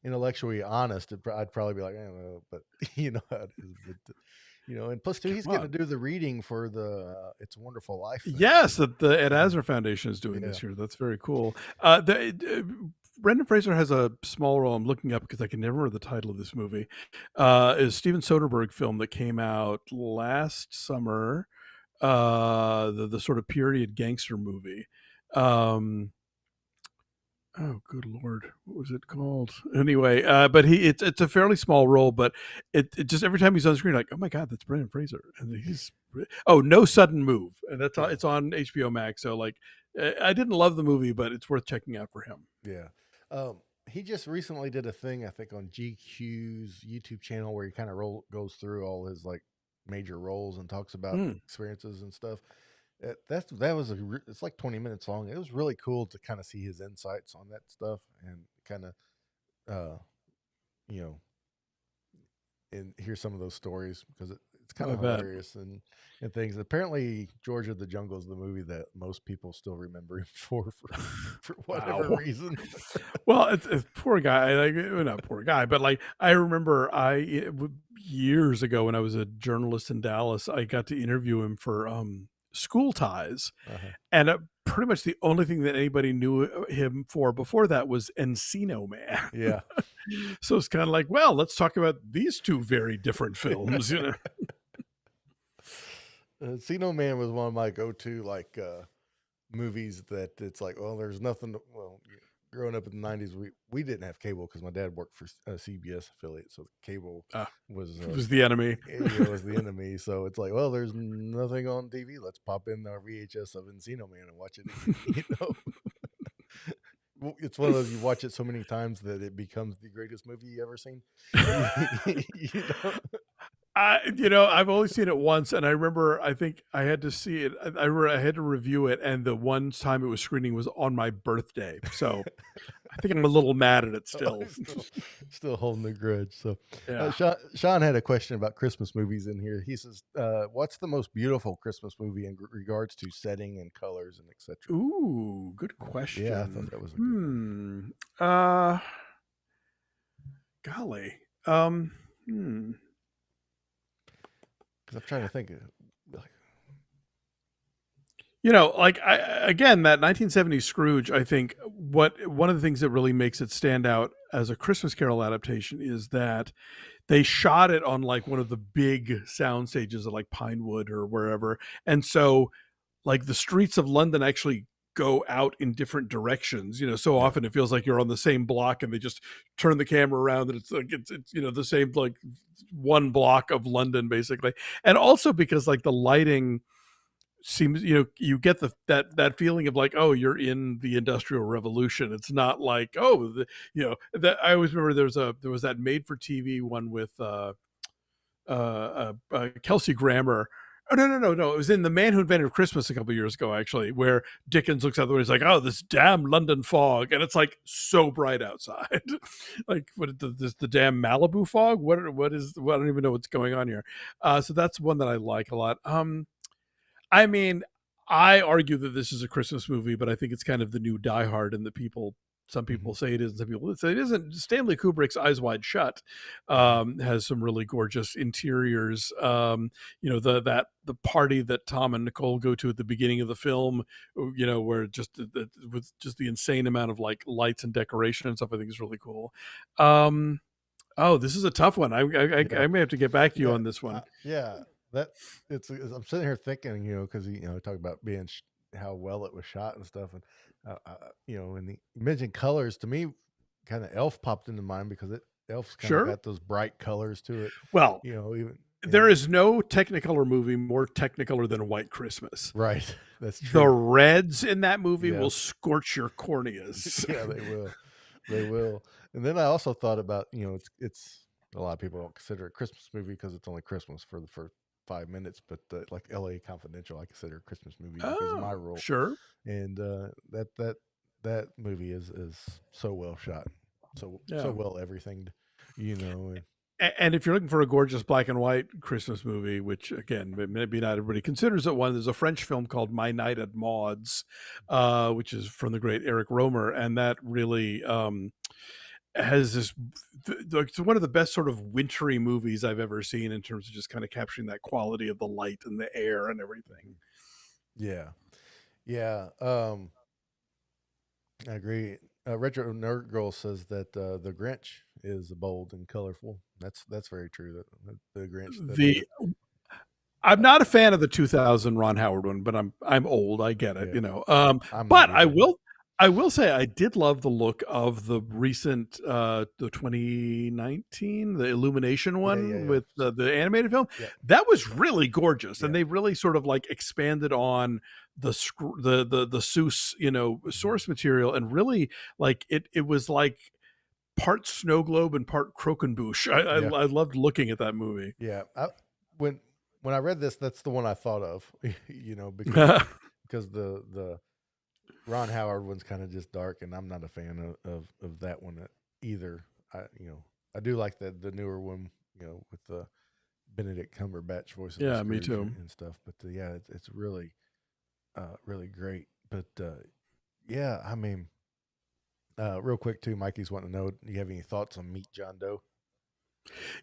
intellectually honest, I'd probably be like, I don't know, but you know how it is. But and plus too, he's Come getting to on. do the reading for the "It's a Wonderful Life" thing. Yes, that the Ed Mhm. Asner Foundation is doing Yeah. this year. That's very cool. Brendan Fraser has a small role I'm looking up because I can never remember the title of this movie. Is Steven Soderbergh film that came out last summer. The sort of period gangster movie. Um, Oh, good lord, what was it called? Anyway, but it's a fairly small role, but it just every time he's on screen, like, oh my god, that's Brendan Fraser, and he's No Sudden Move, and Yeah, it's on HBO Max. So like, I didn't love the movie, but it's worth checking out for him. yeah. He just recently did a thing, I think, on GQ's YouTube channel where he kind of goes through all his like major roles and talks about Mm, experiences and stuff. That was it's like 20 minutes long. It was really cool to kind of see his insights on that stuff and kind of uh you know and hear some of those stories because it's kind I of bet. hilarious and things. Apparently, George of the Jungle is the movie that most people still remember him for whatever Wow. reason. Well, it's poor guy. Like, not poor guy, but like I remember, years ago when I was a journalist in Dallas, I got to interview him for School Ties, Uh-huh. and pretty much the only thing that anybody knew him for before that was Encino Man. Yeah. So it's kind of like, well, let's talk about these two very different films, you know. Encino Man was one of my go-to like movies that it's like, well, there's nothing. Growing up in the '90s, we didn't have cable because my dad worked for a CBS affiliate, so cable Ah, was it was the enemy. was the enemy. So it's like, well, there's nothing on TV. Let's pop in our VHS of Encino Man and watch it again. It's one of those you watch it so many times that it becomes the greatest movie you ever seen. you know? I've only seen it once, and I remember I think I had to see it. I had to review it, and the one time it was screening was on my birthday. So I think I'm a little mad at it Oh, still. still holding the grudge. So, Yeah. Sean had a question about Christmas movies in here. He says, "What's the most beautiful Christmas movie in regards to setting and colors and etc." Ooh, good Yeah, I thought question. that was a good one Uh, Golly. Hmm. because I'm trying to think. Like, Like again, that 1970s Scrooge, I think one of the things that really makes it stand out as a Christmas Carol adaptation is that they shot it on like one of the big sound stages of like Pinewood or wherever. And so like the streets of London actually go out in different directions. So yeah, often it feels like you're on the same block and they just turn the camera around and it's like it's the same like one block of London basically. And also because like the lighting seems you get that feeling of like, oh, you're in the Industrial Revolution. It's not like, oh, that I always remember there was that made for TV one with Kelsey Grammer. Oh, no! It was in The Man Who Invented Christmas a couple of years ago, actually, where Dickens looks out the window. He's like, "Oh, this damn London fog," and it's like so bright outside. Like, what the damn Malibu fog? What is? Well, I don't even know what's going on here. So that's one that I like a lot. I mean, I argue that this is a Christmas movie, but I think it's kind of the new Die Hard, and some hmm people say it is, and some people say it isn't. Stanley Kubrick's Eyes Wide Shut hmm has some really gorgeous interiors. The party that Tom and Nicole go to at the beginning of the film, where with just the insane amount of like lights and decoration and stuff, I think is really cool. Um, oh, this is a tough one. yeah, I may have to get back to you yeah, on this one. yeah. That I'm sitting here thinking, because talk about being how well it was shot and stuff, and and you mentioned colors to me, kind of Elf popped into mind because Elf's kind of Sure. got those bright colors to it, Well, even there and is no Technicolor movie more Technicolor than White Christmas. right, that's The true. reds in that movie will Yes, scorch your corneas. yeah, they will. And then I also thought about it's a lot of people don't consider it a Christmas movie because it's only Christmas for the first 5 minutes, but like L.A. Confidential, I consider a Christmas movie because of my Oh, role, sure. and that movie is so well shot, so Yeah. well everythinged, you know. And And if you're looking for a gorgeous black and white Christmas movie, which again, maybe not everybody considers it one, there's a French film called My Night at Maud's, which is from the great Eric Romer. And that really has it's one of the best sort of wintry movies I've ever seen in terms of just kind of capturing that quality of the light and the air and everything. mhm. Yeah, yeah. I agree. Retro Nerd Girl says that the Grinch is bold and colorful. That's very true. That the Grinch that The I'm uh, not a fan of the 2000 Ron Howard one, but I'm old. I get it, yeah, you know. I'm not But I either. will I will say I did love the look of the recent the 2019 the Illumination Yeah, yeah, one yeah. with the animated film. Yep, That was really gorgeous, and yep. they really sort of like expanded on the Seuss, Mhm. source material, and really like it was like part snow globe and part croquembouche. Yeah, I loved looking at that movie. yeah. When when I read this, that's the one I thought of. Because the Ron Howard one's kind of just dark, and I'm not a fan of that one either. I do like the newer one, with the Benedict Cumberbatch voicing the Yeah, me Scrooge too. and stuff. But yeah, it's really really great. But yeah, I mean, real quick too, Mikey's wanting to know, do you have any thoughts on Meet John Doe?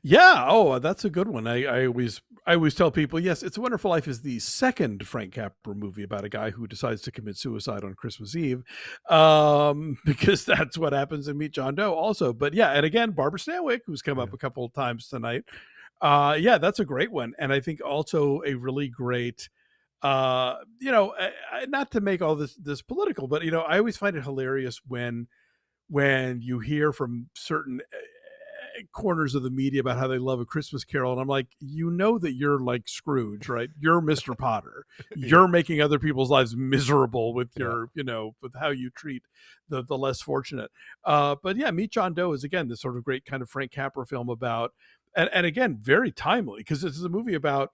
Yeah. Oh, that's a good one. I always tell people, yes, It's a Wonderful Life is the second Frank Capra movie about a guy who decides to commit suicide on Christmas Eve, because that's what happens in Meet John Doe, also. But yeah, and again, Barbara Stanwyck, who's come Yeah, up a couple of times tonight. Yeah, that's a great one, and I think also a really great. Not to make all this political, but I always find it hilarious when you hear from certain corners of the media about how they love A Christmas Carol, and I'm like, that you're like Scrooge, right? You're Mr. Potter. yeah, You're making other people's lives miserable with yeah, your, with how you treat the less fortunate. But yeah, Meet John Doe is again this sort of great kind of Frank Capra film about, and again very timely, because this is a movie about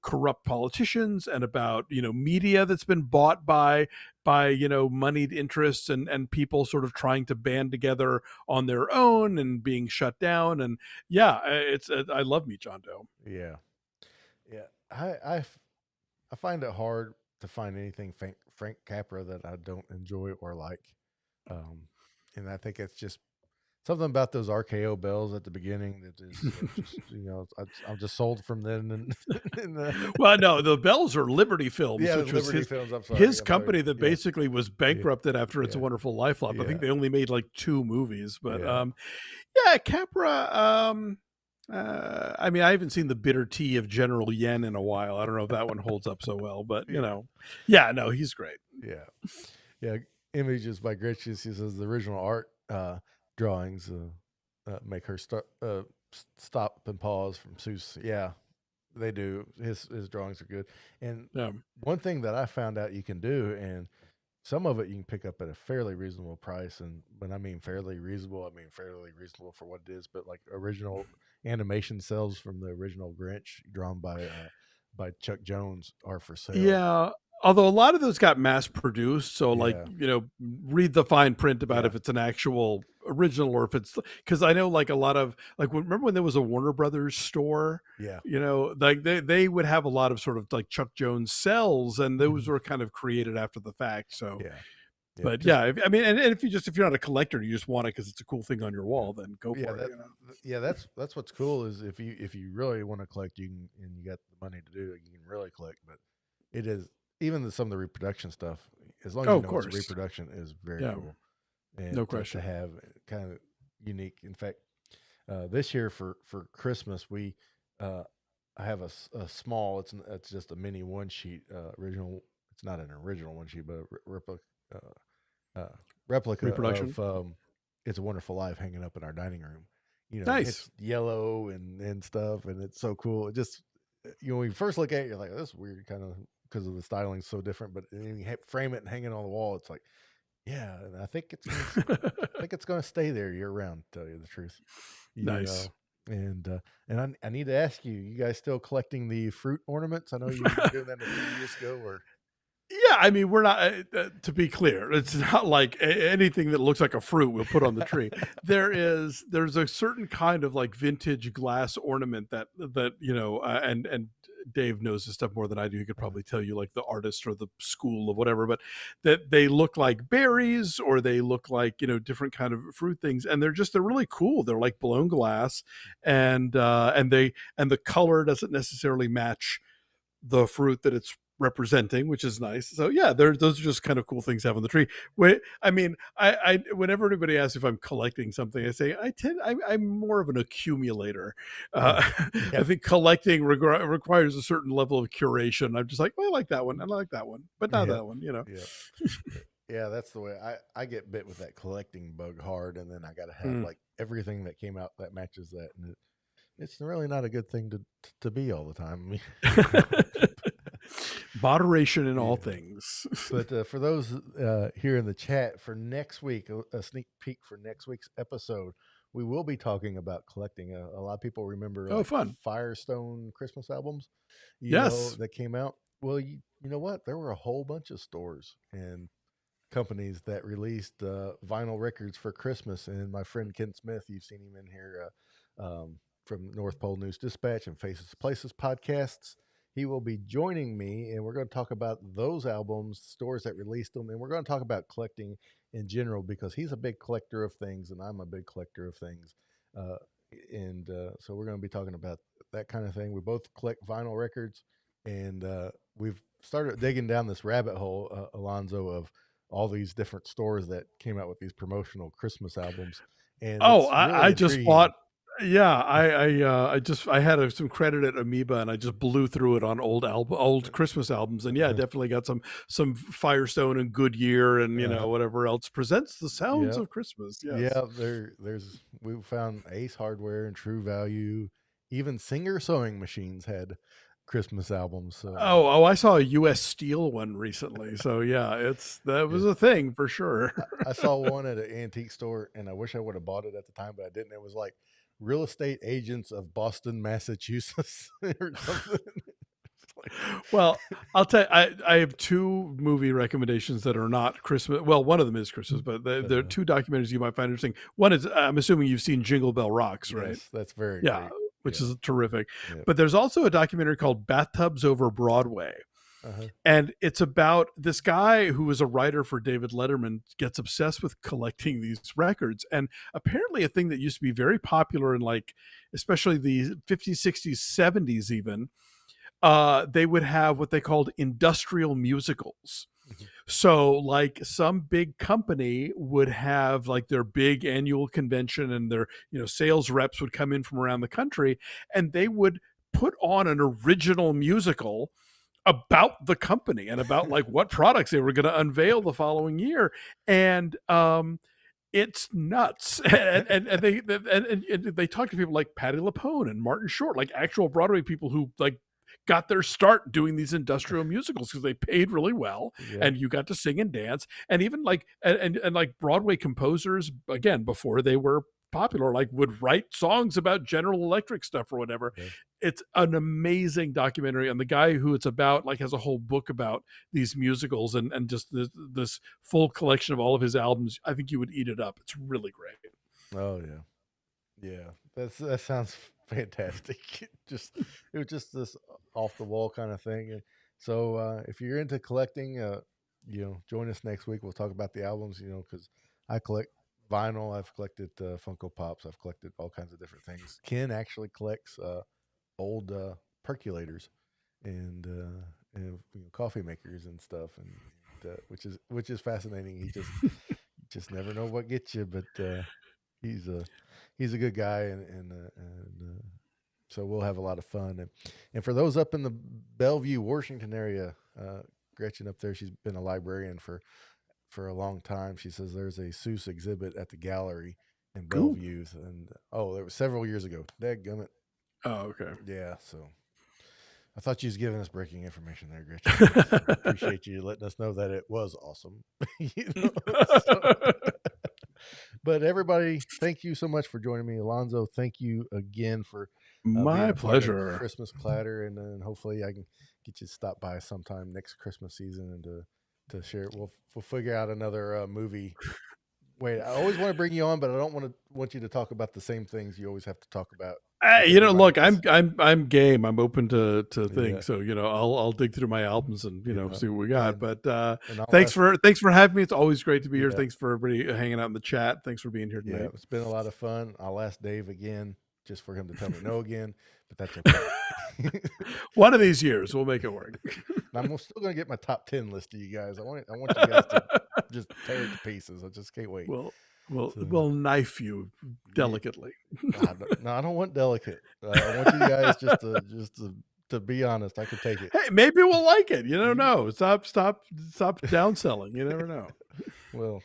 corrupt politicians, and about media that's been bought by moneyed interests, and people sort of trying to band together on their own and being shut down. And yeah, I love Meet John Doe. yeah, yeah. I find it hard to find anything Frank Capra that I don't enjoy or like, um, and I think it's just something about those RKO bells at the beginning that is just I'm just sold from then and and Well, no, the Bells are Liberty Films, yeah, the which was Liberty Films. his I'm sorry. company that Yeah, basically was yeah, bankrupted after It's a yeah, Wonderful Life flop. I yeah, think they only made like two movies, but yeah, yeah, Capra. I mean, I haven't seen The Bitter Tea of General Yen in a while. I don't know if that one holds up so well, but yeah, yeah, no, he's great. yeah, yeah. Images by Gretchen. She says the original art drawings make her stop and pause from Seuss. Yeah, they do. His drawings are good. And Yeah. one thing that I found out you can do, and some of it you can pick up at a fairly reasonable price. And when I mean fairly reasonable, I mean fairly reasonable for what it is. But like original animation cells from the original Grinch, drawn by Chuck Jones, are for sale. Yeah. Although a lot of those got mass produced, so like, Yeah, read the fine print about yeah, if it's an actual original, or if it's, because I know like a lot of like remember when there was a Warner Brothers store, yeah, like they would have a lot of sort of like Chuck Jones cells, and those mhm, were kind of created after the fact. So, yeah, yeah. but Just yeah, I mean, and if you're not a collector, you just want it because it's a cool thing on your yeah. wall, then go Yeah, for it. yeah, that's what's cool is if you really want to collect, you can, and you got the money to do it, you can really collect. But it is even some of the reproduction stuff. As long as Oh, you of know it's a course. reproduction, is very Yeah, cool, and no to question. have kind of unique. In fact, this year for Christmas, we I have a small. It's just a mini one sheet original. It's not an original one sheet, but a uh, replica Reproduction. of "It's a Wonderful Life" hanging up in our dining room. Nice. It's yellow and stuff, and it's so cool. It just when you first look at it, you're like, "This is weird," kind of because of the styling's so different. But then you frame it and hang it on the wall. It's like, yeah, and I think it's gonna stay there year round. To tell you the truth, you Nice. know. And I need to ask you, you guys still collecting the fruit ornaments? I know you were doing that a few years ago, or Yeah, I mean, we're not. To be clear, it's not like anything that looks like a fruit we'll put on the tree. There's a certain kind of like vintage glass ornament that and Dave knows this stuff more than I do. He could probably tell you like the artist or the school of whatever, but that they look like berries, or they look like different kind of fruit things, and they're really cool. They're like blown glass, and the color doesn't necessarily match the fruit that it's representing, which is nice. So yeah, those are just kind of cool things to have on the tree. I mean, I whenever anybody asks if I'm collecting something, I say I'm more of an accumulator. yeah, I yeah, think collecting requires a certain level of curation. I'm just like, well, I like that one, and I like that one, but not yeah, that one. yeah. Yeah, that's the way I get bit with that collecting bug hard, and then I got to have Mm. like everything that came out that matches that, and it's really not a good thing to be all the time. I mean, you know, Moderation in all yeah. things. But for those here in the chat for next week, a sneak peek for next week's episode, we will be talking about collecting. A lot of people remember Oh, like fun. Firestone Christmas albums, Yes. that came out. Well, you know what? There were a whole bunch of stores and companies that released vinyl records for Christmas. And my friend Ken Smith, you've seen him in here from North Pole News Dispatch and Faces Places podcasts. He will be joining me, and we're going to talk about those albums, stores that released them, and we're going to talk about collecting in general because he's a big collector of things, and I'm a big collector of things. Uh, and so we're going to be talking about that kind of thing. We both collect vinyl records, and we've started digging down this rabbit hole, Alonzo, of all these different stores that came out with these promotional Christmas albums, and Oh, it's I really just bought. intriguing. Yeah, I had some credit at Amoeba, and I just blew through it on old Christmas albums, and yeah, definitely got some Firestone and Goodyear, and Uh, whatever else presents the sounds yeah, of Christmas. Yes. yeah. There's we found Ace Hardware and True Value, even Singer sewing machines had Christmas albums. So Oh, I saw a U.S. Steel one recently, so yeah, that yeah, was a thing for sure. I saw one at an antique store, and I wish I would have bought it at the time, but I didn't. It was like real estate agents of Boston, Massachusetts, or something. It's like, Well, I'll tell you, I have two movie recommendations that are not Christmas. Well, one of them is Christmas, but there are uh, two documentaries you might find interesting. One is, I'm assuming you've seen Jingle Bell Rocks, right? yes, that's very Yeah, great. which Yeah. is terrific. Yep. But there's also a documentary called Bathtubs Over Broadway. Uh-huh. And it's about this guy who was a writer for David Letterman, gets obsessed with collecting these records. And apparently, a thing that used to be very popular in, like, especially the 50s, 60s, 70s, even, they would have what they called industrial musicals. Mhm. So, like, some big company would have like their big annual convention, and their sales reps would come in from around the country, and they would put on an original musical about the company and about like what products they were going to unveil the following year. And it's nuts. And they talk to people like Patti LuPone and Martin Short, like actual Broadway people who like got their start doing these industrial musicals because they paid really well, Yeah. and you got to sing and dance. And even like and like Broadway composers, again, before they were popular, like would write songs about General Electric stuff or whatever. Yeah. It's an amazing documentary, and the guy who it's about like has a whole book about these musicals, and just this full collection of all of his albums. I think you would eat it up. It's really great. Oh yeah. Yeah. That sounds fantastic. It was just this off the wall kind of thing. And so if you're into collecting, join us next week. We'll talk about the albums. Because I collect vinyl. I've collected Funko Pops. I've collected all kinds of different things. Ken actually collects old percolators and coffee makers and stuff, and which is fascinating. He just never know what gets you, but he's a he's a good guy, and so we'll have a lot of fun. And for those up in the Bellevue, Washington area, Gretchen up there, she's been a librarian for a long time. She says there's a Seuss exhibit at the gallery in Cool. Bellevue, and it was several years ago. Dadgummit. Oh, okay. Yeah, so I thought you was giving us breaking information there, Gretchen. So appreciate you letting us know that it was awesome. So, but everybody, thank you so much for joining me, Alonzo. Thank you again for being My a part of pleasure. Christmas Clatter, and then hopefully I can get you to stop by sometime next Christmas season and to share. We'll figure out another movie. Wait, I always want to bring you on, but I don't want you to talk about the same things you always have to talk about. With everybody Look, else. I'm game. I'm open to Yeah, things. So I'll dig through my albums and see what we got. and But and I'll thanks ask. for having me. It's always great to be here. Yeah, Thanks for everybody hanging out in the chat. Thanks for being here yeah, tonight. it's been a lot of fun. I'll ask Dave again just for him to tell me no again, but that's okay. One of these years we'll make it work. I'm still gonna get my top 10 list to you guys. I want you guys to just tear it to pieces. I just can't wait. So, We'll knife you delicately. no, I don't want delicate. I want you guys just to be honest. I can take it. Hey, maybe we'll like it. You don't know. Stop downselling. You never know. Well,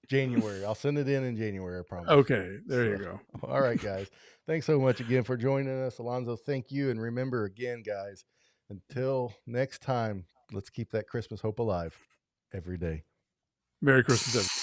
January. I'll send it in January, I promise. Okay, there you So, go. all right, guys. Thanks so much again for joining us. Alonso, thank you. And remember again, guys, until next time, let's keep that Christmas hope alive every day. Merry Christmas, everyone.